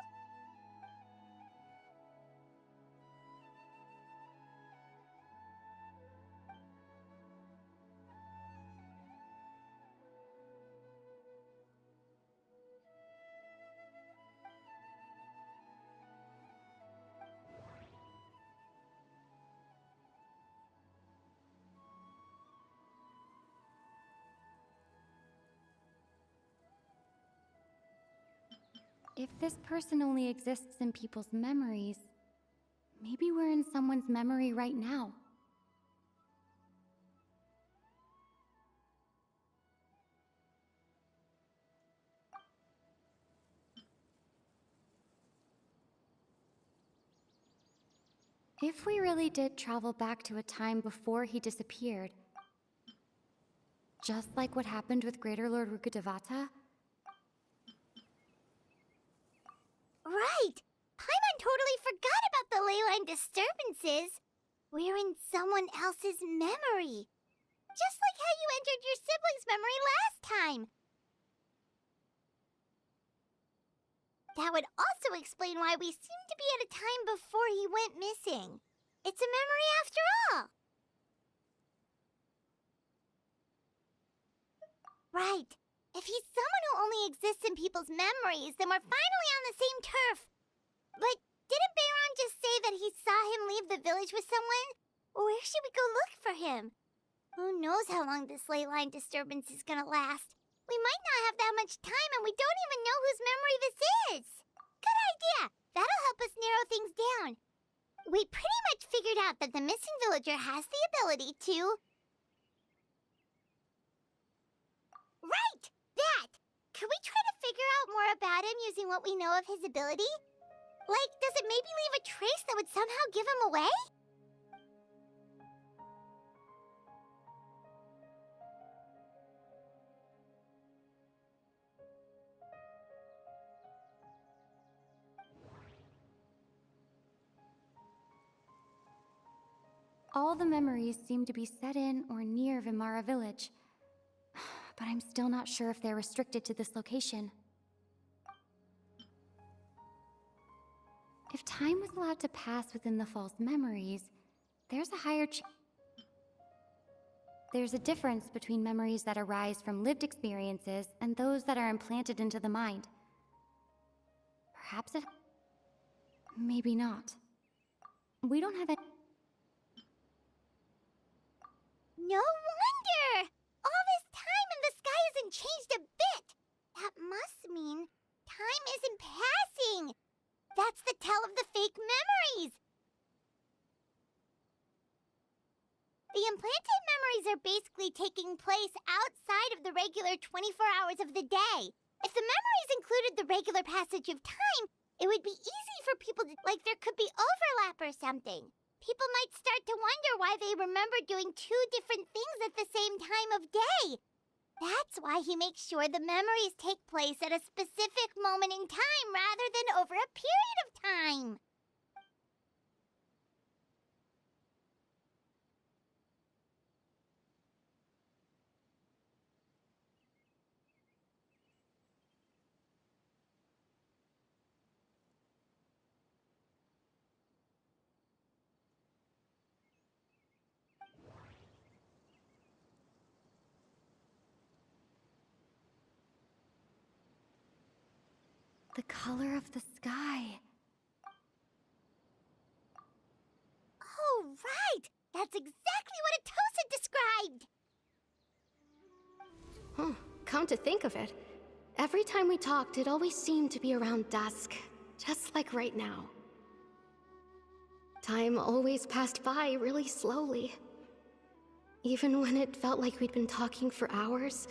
If this person only exists in people's memories, maybe we're in someone's memory right now. If we really did travel back to a time before he disappeared, just like what happened with Greater Lord Rukkhadevata, Right! Paimon totally forgot about the leyline disturbances. We're in someone else's memory. Just like how you entered your sibling's memory last time. That would also explain why we seem to be at a time before he went missing. It's a memory after all. Right. If he's someone who only exists in people's memories, then we're finally on the same turf. But didn't Bayron just say that he saw him leave the village with someone? Where should we go look for him? Who knows how long this ley line disturbance is gonna last? We might not have that much time, and we don't even know whose memory this is. Good idea! That'll help us narrow things down. We pretty much figured out that the missing villager has the ability to... Right! That! Could we try to figure out more about him using what we know of his ability? Like, does it maybe leave a trace that would somehow give him away? all the memories seem to be set in or near Vimara village. But I'm still not sure if they're restricted to this location. If time was allowed to pass within the false memories, there's a higher There's a difference between memories that arise from lived experiences and those that are implanted into the mind. Perhaps it... Maybe not. We don't have any... No wonder! All this time and the sky hasn't changed a bit! That must mean time isn't passing! That's the tell of the fake memories! The implanted memories are basically taking place outside of the regular 24 hours of the day. If the memories included the regular passage of time, it would be easy for people to, like there could be overlap or something. People might start to wonder why they remember doing two different things at the same time of day. That's why he makes sure the memories take place at a specific moment in time rather than over a period of time. The color of the sky. Oh, right! That's exactly what Atosa described! Huh. Come to think of it, every time we talked, it always seemed to be around dusk, just like right now. Time always passed by really slowly. Even when it felt like we'd been talking for hours,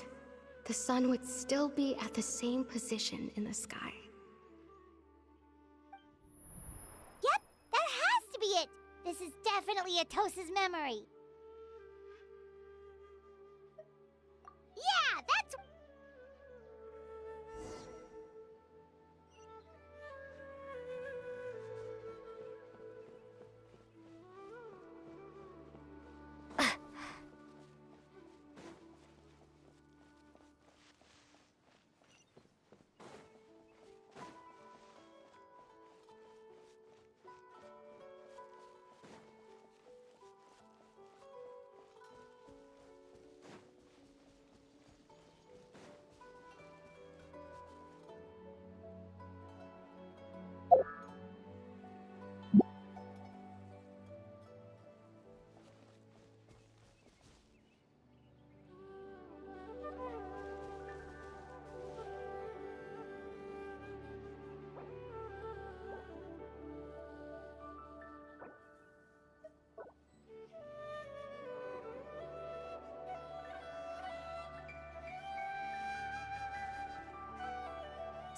the sun would still be at the same position in the sky. Yep, that has to be it! This is definitely Atosa's memory. Yeah, that's...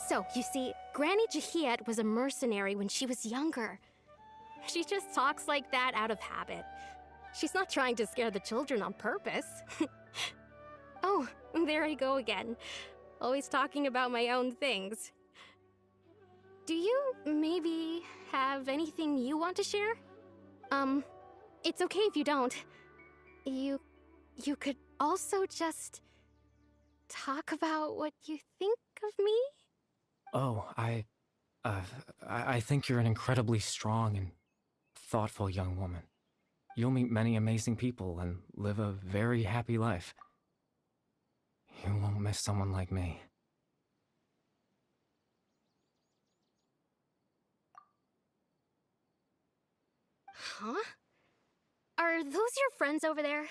So, you see, Granny Jahiet was a mercenary when she was younger. She just talks like that out of habit. She's not trying to scare the children on purpose. Oh, there I go again. Always talking about my own things. Do you maybe have anything you want to share? It's okay if you don't. You could also just talk about what you think of me? Oh, I think you're an incredibly strong and thoughtful young woman. You'll meet many amazing people and live a very happy life. You won't miss someone like me. Huh? Are those your friends over there?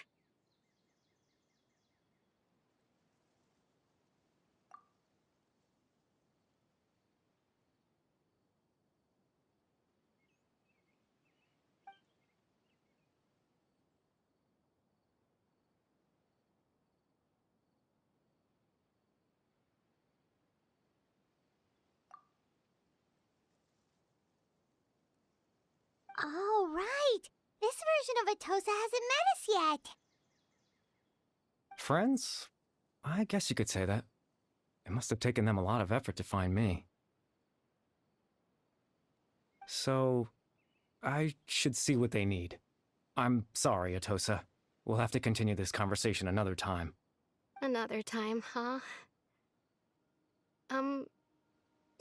Oh, right! This version of Atosa hasn't met us yet! Friends? I guess you could say that. It must have taken them a lot of effort to find me. So, I should see what they need. I'm sorry, Atosa. We'll have to continue this conversation another time. Another time, huh?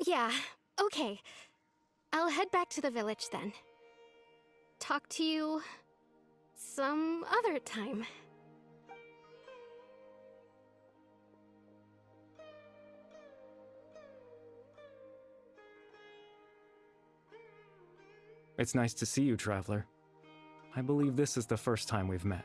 Yeah, okay. I'll head back to the village then. Talk to you some other time. It's nice to see you, Traveler. I believe this is the first time we've met.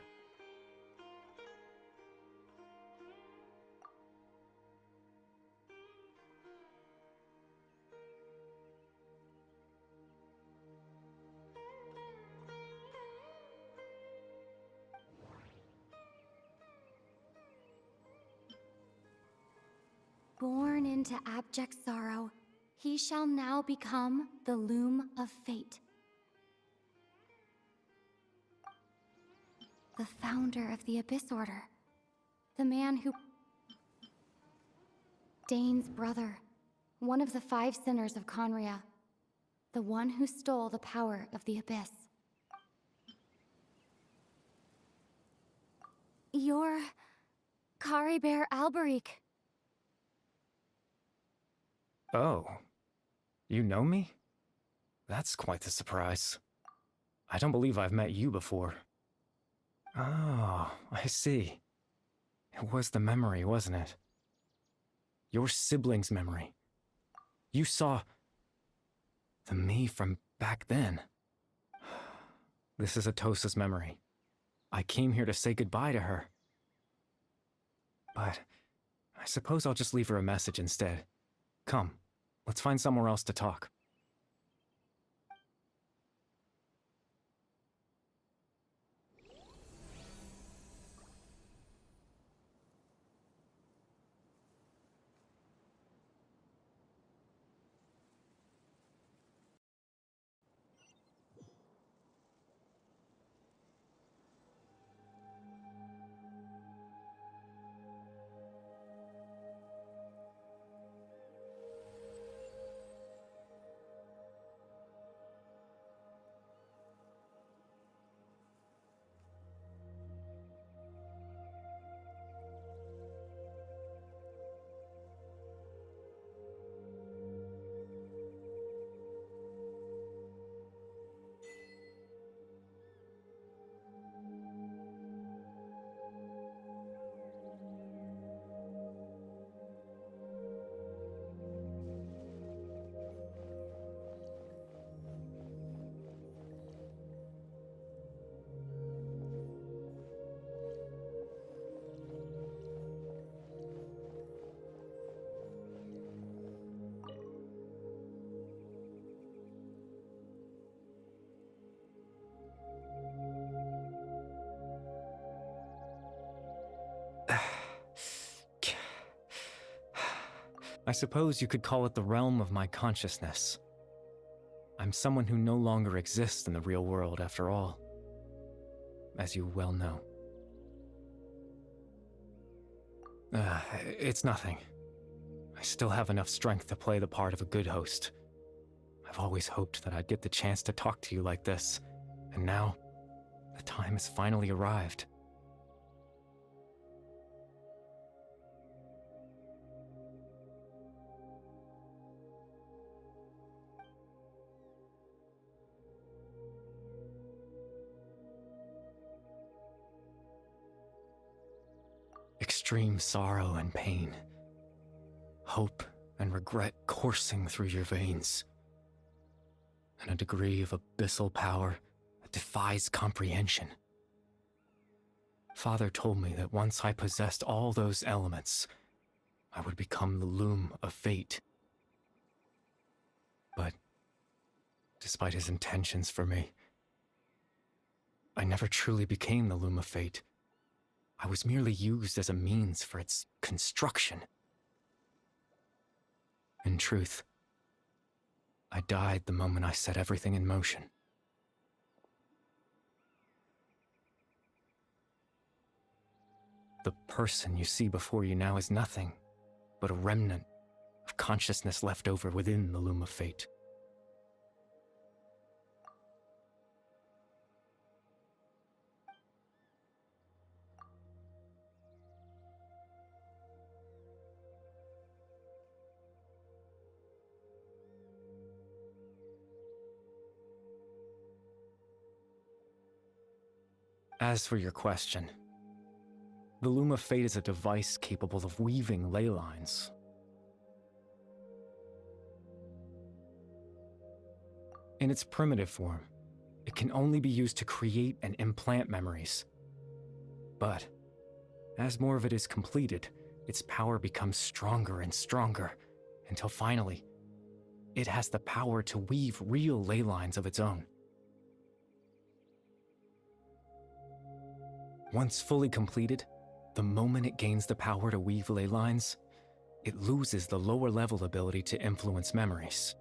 Born into abject sorrow, he shall now become the loom of fate. The founder of the Abyss Order. The man who... Dane's brother. One of the 5 sinners of Conria. The one who stole the power of the Abyss. You're... Caribert Alberic. Oh. You know me? That's quite the surprise. I don't believe I've met you before. Oh, I see. It was the memory, wasn't it? Your sibling's memory. You saw... the me from back then. This is Atosa's memory. I came here to say goodbye to her. But I suppose I'll just leave her a message instead. Come, let's find somewhere else to talk. I suppose you could call it the realm of my consciousness. I'm someone who no longer exists in the real world, after all, as you well know. It's nothing. I still have enough strength to play the part of a good host. I've always hoped that I'd get the chance to talk to you like this, and now, the time has finally arrived. Extreme sorrow and pain, hope and regret coursing through your veins, and a degree of abyssal power that defies comprehension. Father told me that once I possessed all those elements, I would become the loom of fate. But, despite his intentions for me, I never truly became the loom of fate. I was merely used as a means for its construction. In truth, I died the moment I set everything in motion. The person you see before you now is nothing but a remnant of consciousness left over within the loom of fate. As for your question, the Loom of Fate is a device capable of weaving ley lines. In its primitive form, it can only be used to create and implant memories. But, as more of it is completed, its power becomes stronger and stronger, until finally, it has the power to weave real ley lines of its own. Once fully completed, the moment it gains the power to weave ley lines, it loses the lower-level ability to influence memories.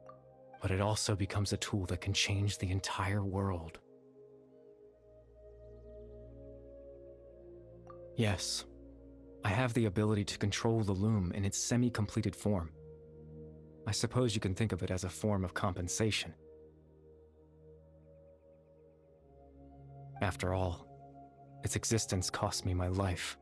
But it also becomes a tool that can change the entire world. Yes, I have the ability to control the loom in its semi-completed form. I suppose you can think of it as a form of compensation. After all, its existence cost me my life.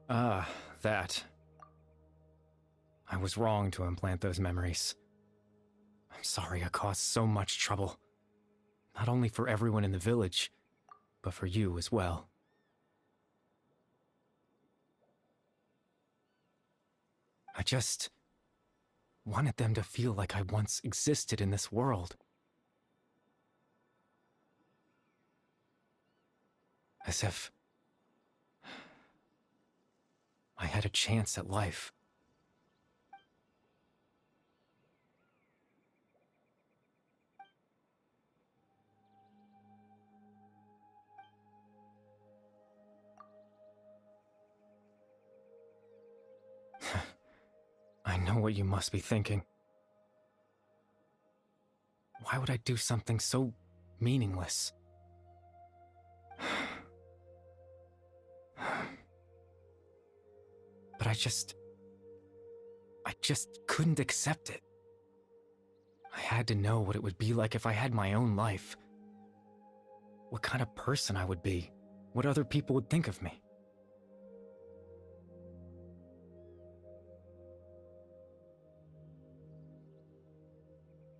That. I was wrong to implant those memories. I'm sorry I caused so much trouble. Not only for everyone in the village, but for you as well. I just wanted them to feel like I once existed in this world. As if I had a chance at life. I know what you must be thinking. Why would I do something so meaningless? But I just couldn't accept it. I had to know what it would be like if I had my own life. What kind of person I would be. What other people would think of me.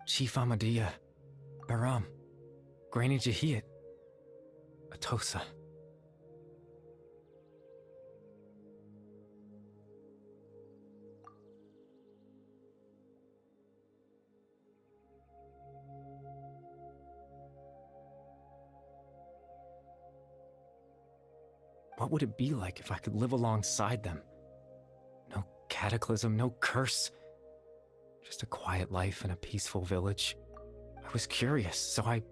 Chief Ahmadiyya, Baram, Granny Jahiyat, Atosa. What would it be like if I could live alongside them? No cataclysm, no curse. Just a quiet life in a peaceful village. I was curious, so I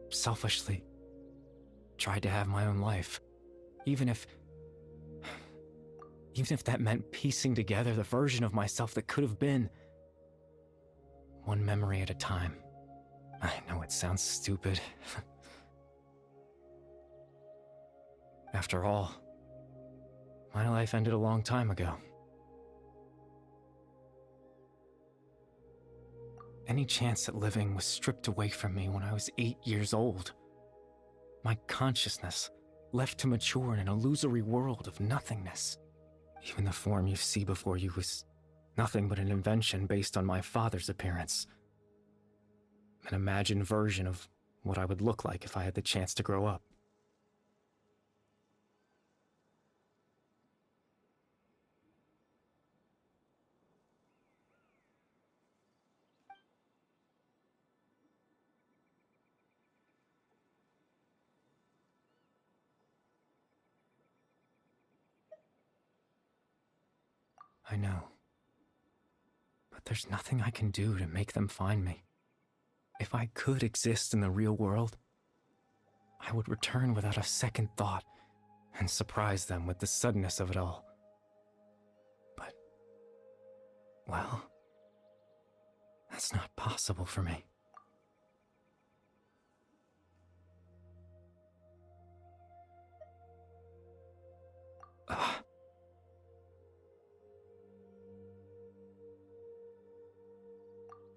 selfishly tried to have my own life. Even if that meant piecing together the version of myself that could have been. One memory at a time. I know it sounds stupid. After all, my life ended a long time ago. Any chance at living was stripped away from me when I was 8 years old. My consciousness left to mature in an illusory world of nothingness. Even the form you see before you was nothing but an invention based on my father's appearance. An imagined version of what I would look like if I had the chance to grow up. I know. But there's nothing I can do to make them find me. If I could exist in the real world, I would return without a second thought and surprise them with the suddenness of it all. But, well, that's not possible for me.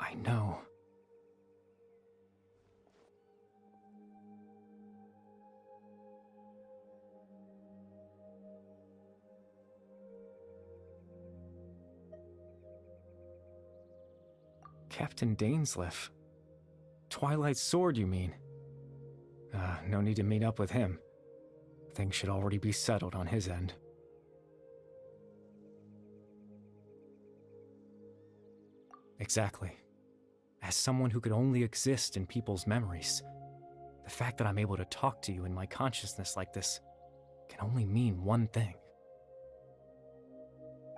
I know. Captain Dainsleif. Twilight's sword, you mean? No need to meet up with him. Things should already be settled on his end. Exactly. As someone who could only exist in people's memories, the fact that I'm able to talk to you in my consciousness like this can only mean one thing.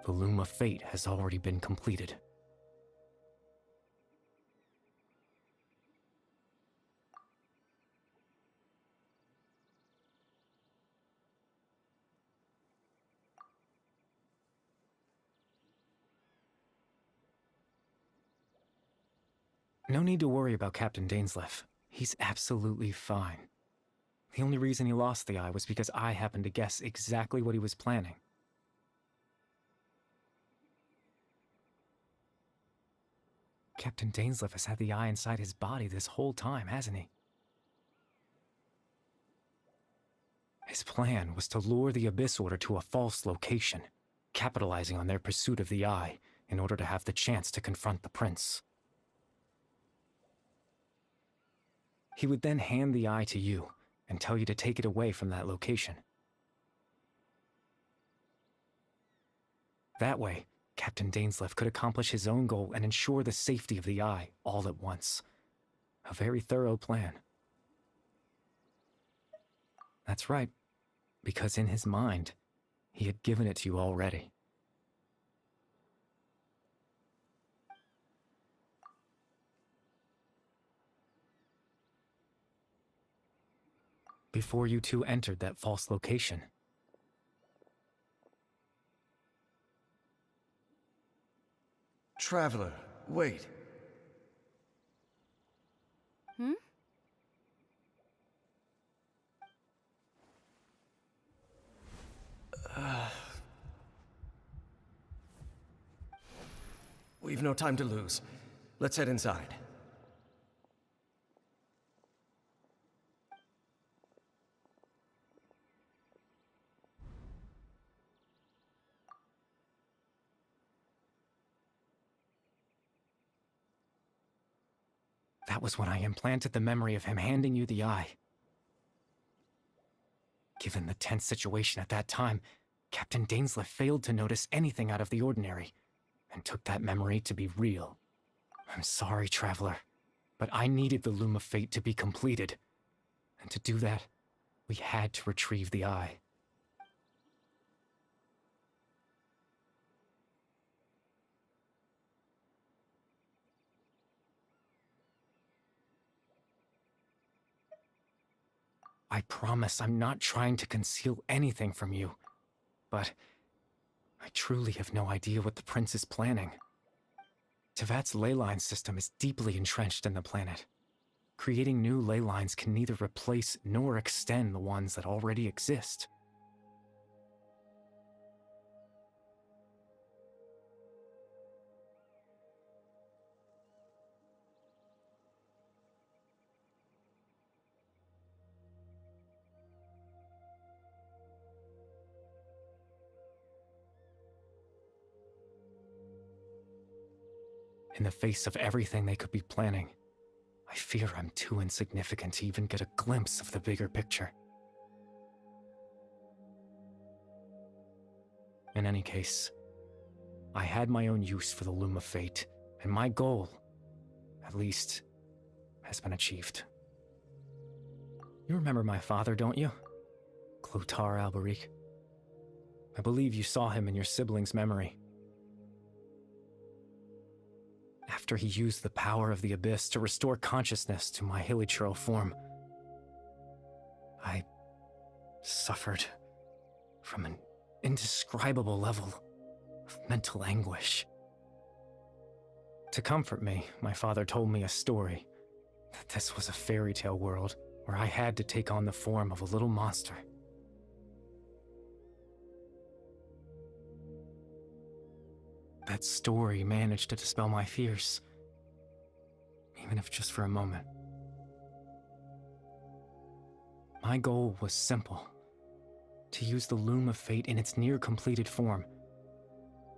The loom of fate has already been completed. No need to worry about Captain Dainsleif. He's absolutely fine. The only reason he lost the eye was because I happened to guess exactly what he was planning. Captain Dainsleif has had the eye inside his body this whole time, hasn't he? His plan was to lure the Abyss Order to a false location, capitalizing on their pursuit of the Eye in order to have the chance to confront the Prince. He would then hand the Eye to you and tell you to take it away from that location. That way, Captain Dainsleif could accomplish his own goal and ensure the safety of the Eye all at once. A very thorough plan. That's right, because in his mind, he had given it to you already. Before you two entered that false location. Traveler, wait. Hmm? We've no time to lose. Let's head inside. That was when I implanted the memory of him handing you the Eye. Given the tense situation at that time, Captain Dainsleif failed to notice anything out of the ordinary, and took that memory to be real. I'm sorry, Traveler, but I needed the Loom of Fate to be completed. And to do that, we had to retrieve the Eye. I promise I'm not trying to conceal anything from you, but I truly have no idea what the Prince is planning. Tevat's ley line system is deeply entrenched in the planet. Creating new ley lines can neither replace nor extend the ones that already exist. In the face of everything they could be planning, I fear I'm too insignificant to even get a glimpse of the bigger picture. In any case, I had my own use for the Loom of Fate, and my goal, at least, has been achieved. You remember my father, don't you? Clotar Alberic. I believe you saw him in your sibling's memory. After he used the power of the Abyss to restore consciousness to my hilichurl form, I suffered from an indescribable level of mental anguish. To comfort me, my father told me a story, that this was a fairy tale world where I had to take on the form of a little monster. That story managed to dispel my fears, even if just for a moment. My goal was simple: to use the Loom of Fate in its near-completed form,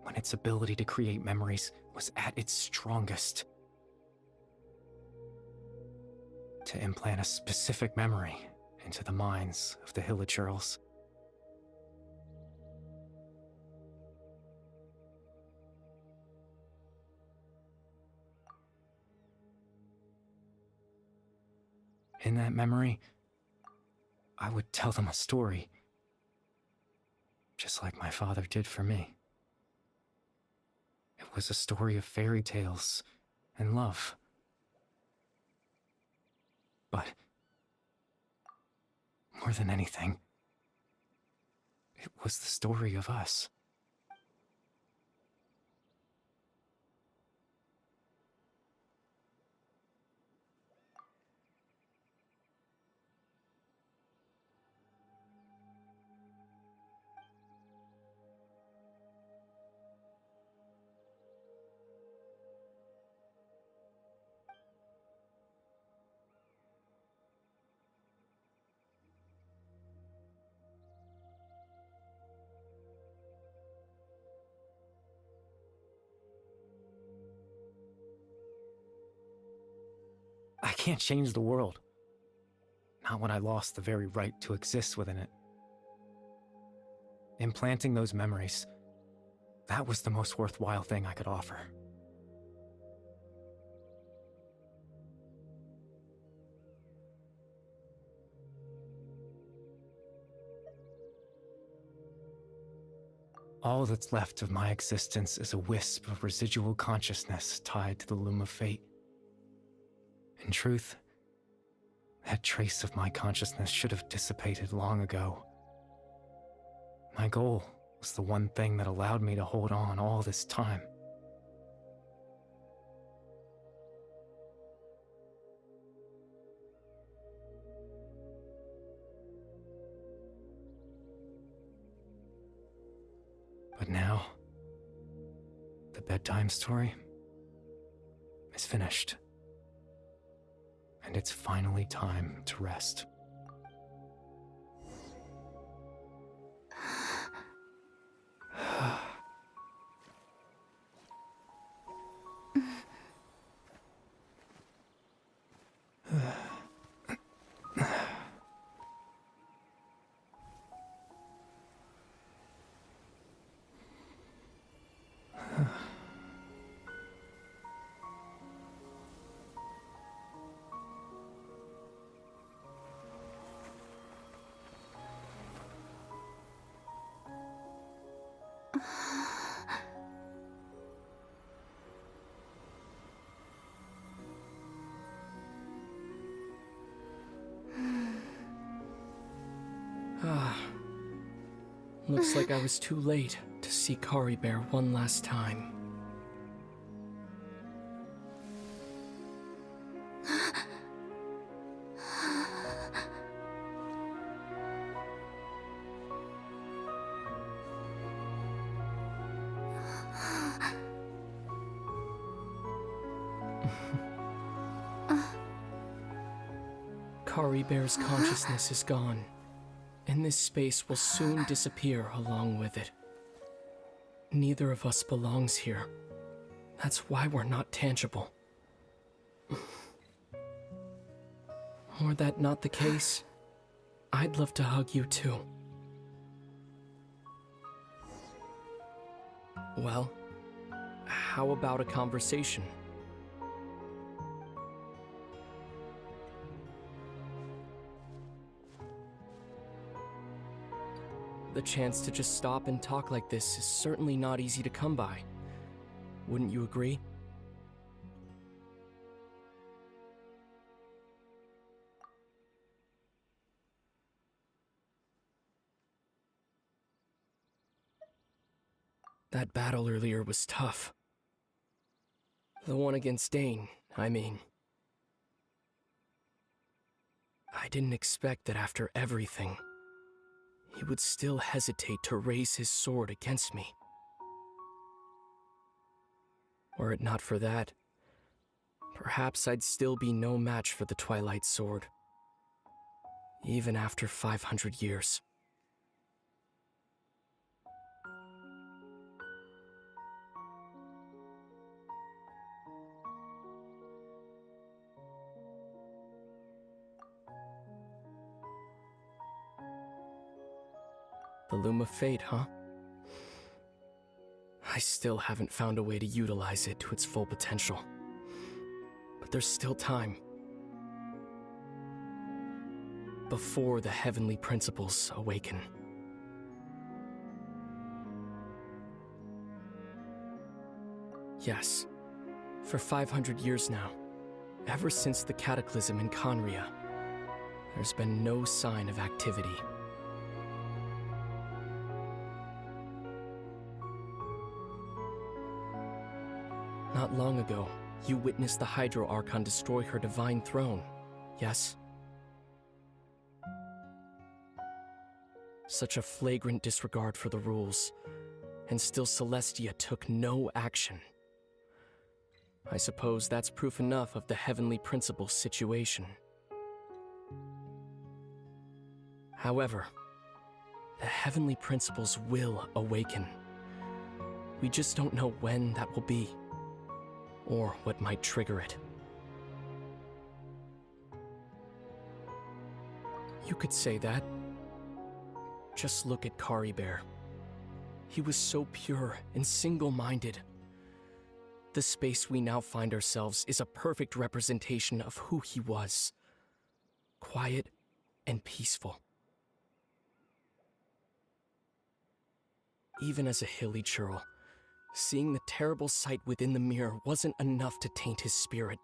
when its ability to create memories was at its strongest. To implant a specific memory into the minds of the hilichurls. In that memory, I would tell them a story, just like my father did for me. It was a story of fairy tales and love. But more than anything, it was the story of us. can't change the world. Not when I lost the very right to exist within it. Implanting those memories, that was the most worthwhile thing I could offer. All that's left of my existence is a wisp of residual consciousness tied to the loom of fate. In truth, that trace of my consciousness should have dissipated long ago. My goal was the one thing that allowed me to hold on all this time. But now, the bedtime story is finished. And it's finally time to rest. Looks like I was too late to see Caribert one last time. Caribert's consciousness is gone, and this space will soon disappear along with it. Neither of us belongs here. That's why we're not tangible. Were that not the case, I'd love to hug you too. Well, how about a conversation? The chance to just stop and talk like this is certainly not easy to come by. Wouldn't you agree? That battle earlier was tough. The one against Dane, I mean. I didn't expect that after everything, he would still hesitate to raise his sword against me. Were it not for that, perhaps I'd still be no match for the Twilight Sword, even after 500 years. The Loom of Fate, huh? I still haven't found a way to utilize it to its full potential. But there's still time. Before the heavenly principles awaken. Yes, for 500 years now, ever since the cataclysm in Conria, there's been no sign of activity. Not long ago, you witnessed the Hydro Archon destroy her divine throne, yes? Such a flagrant disregard for the rules, and still Celestia took no action. I suppose that's proof enough of the Heavenly Principle's situation. However, the Heavenly Principles will awaken. We just don't know when that will be, or what might trigger it. You could say that. Just look at Caribert. He was so pure and single-minded. The space we now find ourselves is a perfect representation of who he was. Quiet and peaceful. Even as a hilly churl, seeing the terrible sight within the mirror wasn't enough to taint his spirit.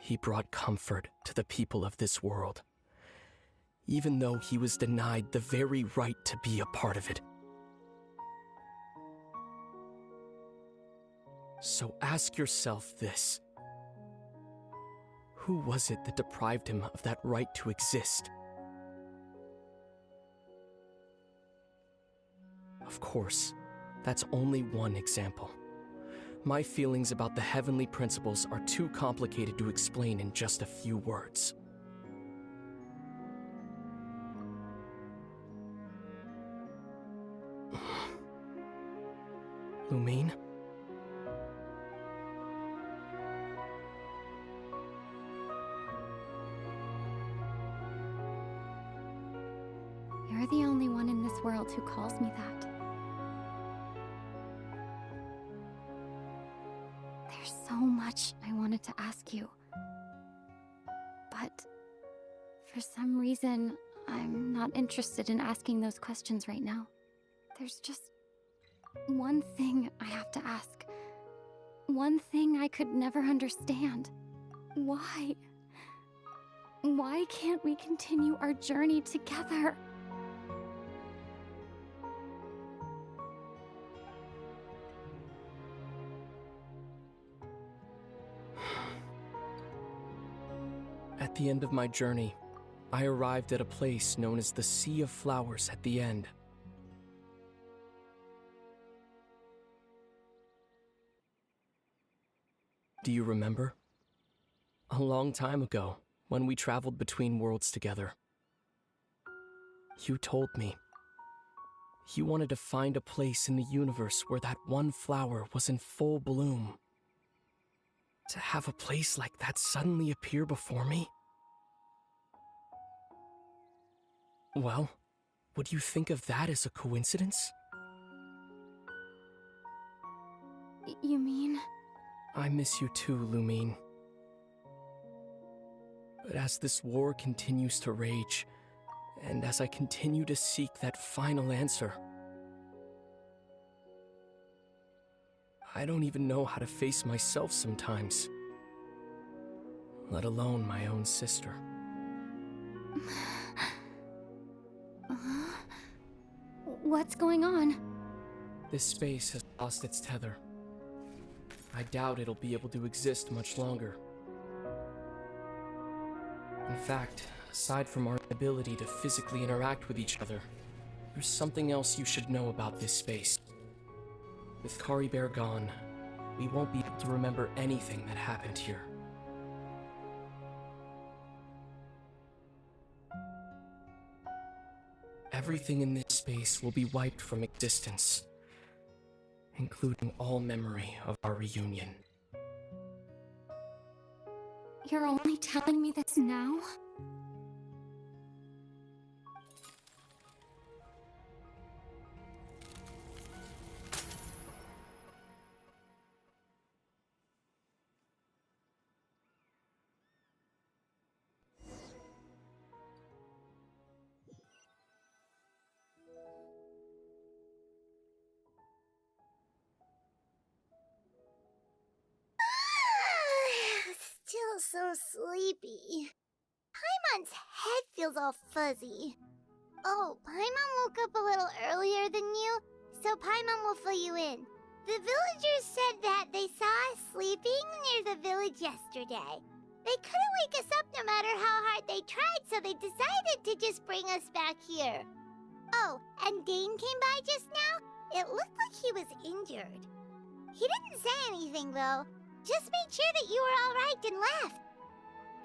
He brought comfort to the people of this world, even though he was denied the very right to be a part of it. So ask yourself this. Who was it that deprived him of that right to exist? Of course, that's only one example. My feelings about the heavenly principles are too complicated to explain in just a few words. Lumine? You're the only one in this world who calls me that. There's so much I wanted to ask you. But for some reason, I'm not interested in asking those questions right now. There's just one thing I have to ask. One thing I could never understand. Why? Why can't we continue our journey together? At the end of my journey, I arrived at a place known as the Sea of Flowers at the end. Do you remember? A long time ago, when we traveled between worlds together. You told me. You wanted to find a place in the universe where that one flower was in full bloom. To have a place like that suddenly appear before me? Well, would you think of that as a coincidence? You mean? I miss you too, Lumine. But as this war continues to rage, and as I continue to seek that final answer, I don't even know how to face myself sometimes, let alone my own sister. What's going on? This space has lost its tether. I doubt it'll be able to exist much longer. In fact, aside from our ability to physically interact with each other, there's something else you should know about this space. With Caribert gone, we won't be able to remember anything that happened here. Everything in this space will be wiped from existence, including all memory of our reunion. You're only telling me this now? Still so sleepy. Paimon's head feels all fuzzy. Oh, Paimon woke up a little earlier than you, so Paimon will fill you in. The villagers said that they saw us sleeping near the village yesterday. They couldn't wake us up no matter how hard they tried, so they decided to just bring us back here. Oh, and Dane came by just now. It looked like he was injured. He didn't say anything, though. Just made sure that you were all right and left.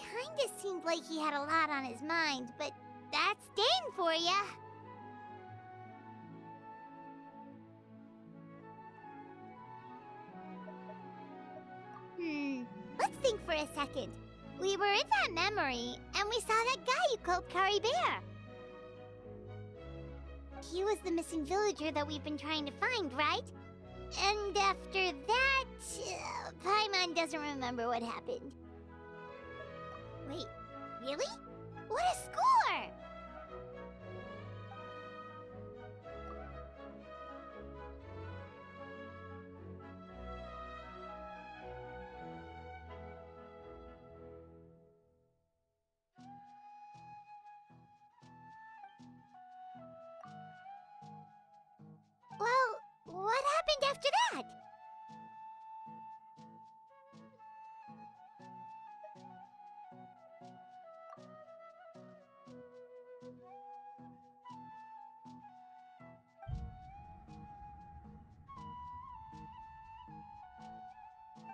Kinda seemed like he had a lot on his mind, but that's Dane for ya. think for a second. We were in that memory, and we saw that guy you called Caribert. He was the missing villager that we've been trying to find, right? And after that, Paimon doesn't remember what happened. Wait, really? What a score! Well, what happened after that?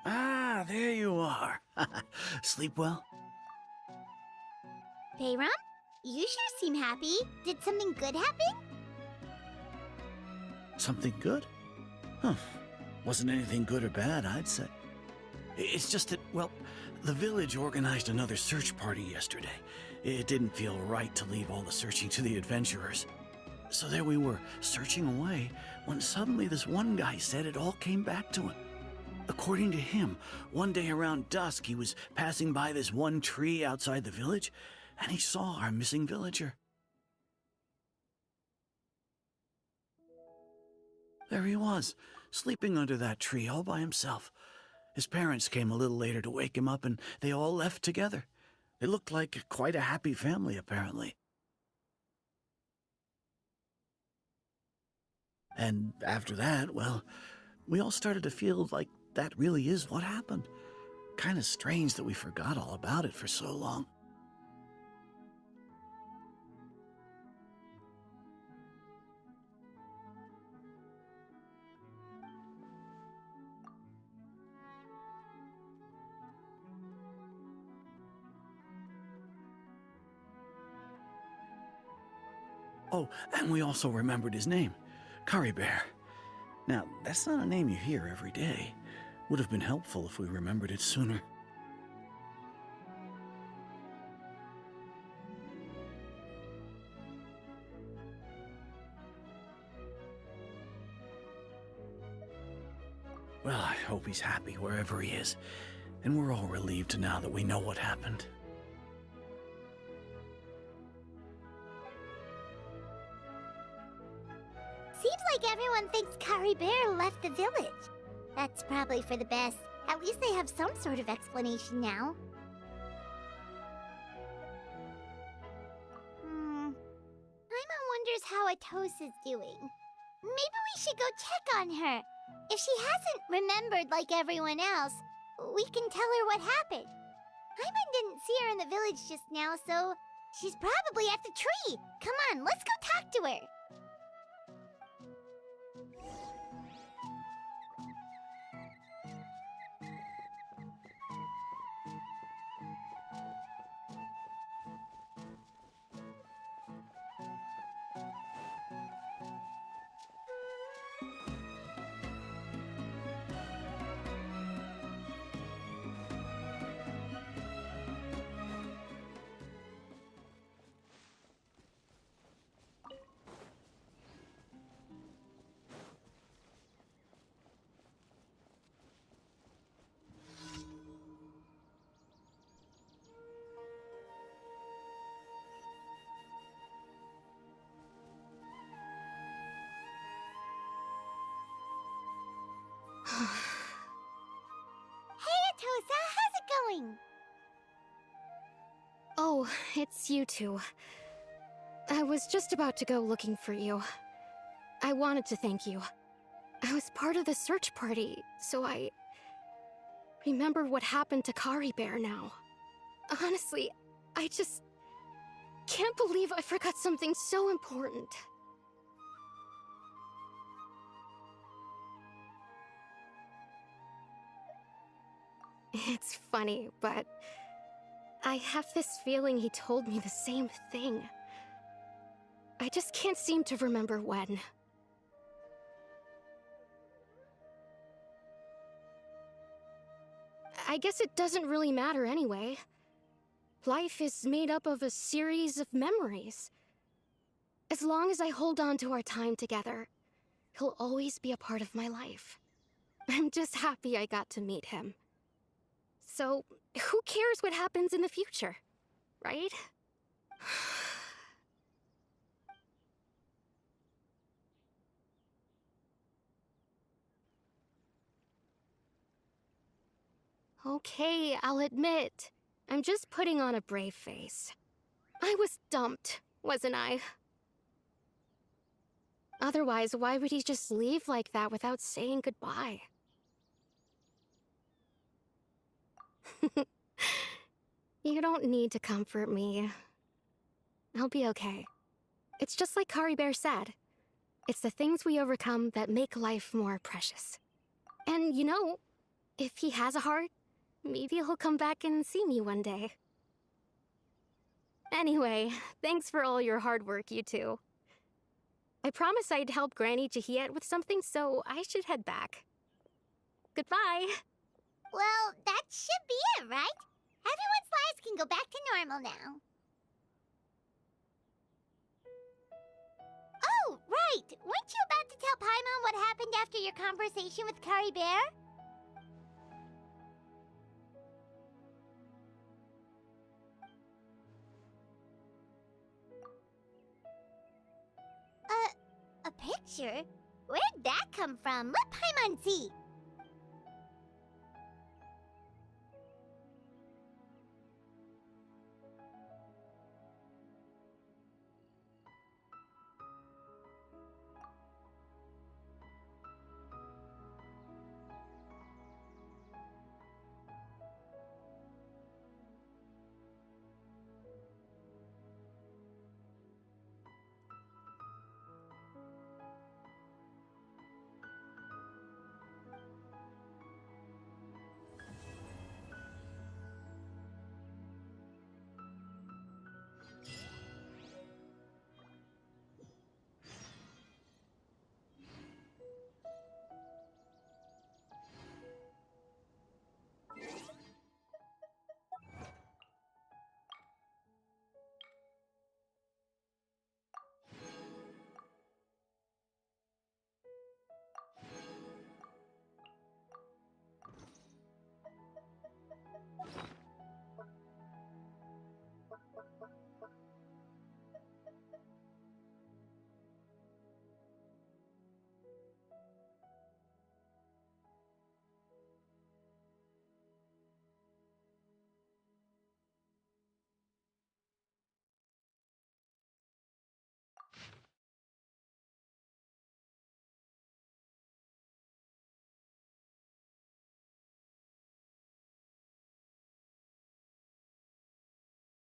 Ah, there you are. Sleep well? Bayram? You sure seem happy. Did something good happen? Something good? Huh. Wasn't anything good or bad, I'd say. It's just that, well, the village organized another search party yesterday. It didn't feel right to leave all the searching to the adventurers. So there we were, searching away, when suddenly this one guy said it all came back to him. According to him, one day around dusk he was passing by this one tree outside the village, and he saw our missing villager. There he was, sleeping under that tree all by himself. His parents came a little later to wake him up, and they all left together. They looked like quite a happy family, apparently. And after that, well, we all started to feel like that really is what happened. Kind of strange that we forgot all about it for so long. Oh, and we also remembered his name, Caribert. Now, that's not a name you hear every day. Would have been helpful if we remembered it sooner. Well, I hope he's happy wherever he is, and we're all relieved now that we know what happened. Seems like everyone thinks Caribert left the village. That's probably for the best. At least they have some sort of explanation now. Paimon wonders how Atosa's doing. Maybe we should go check on her. If she hasn't remembered like everyone else, we can tell her what happened. Paimon didn't see her in the village just now, so she's probably at the tree. Come on, let's go talk to her. Hey, Atosa, how's it going? Oh, it's you two. I was just about to go looking for you. I wanted to thank you. I was part of the search party, so I remember what happened to Caribert now. Honestly, I just can't believe I forgot something so important. It's funny, but I have this feeling he told me the same thing. I just can't seem to remember when. I guess it doesn't really matter anyway. Life is made up of a series of memories. As long as I hold on to our time together, he'll always be a part of my life. I'm just happy I got to meet him. So, who cares what happens in the future, right? Okay, I'll admit, I'm just putting on a brave face. I was dumped, wasn't I? Otherwise, why would he just leave like that without saying goodbye? You don't need to comfort me. I'll be okay. It's just like Caribert said. It's the things we overcome that make life more precious. And you know, if he has a heart, maybe he'll come back and see me one day. Anyway, thanks for all your hard work, you two. I promised I'd help Granny Jahiet with something, so I should head back. Goodbye! Well, that should be it, right? Everyone's lives can go back to normal now. Oh, right! Weren't you about to tell Paimon what happened after your conversation with Caribert? A picture? Where'd that come from? Let Paimon see.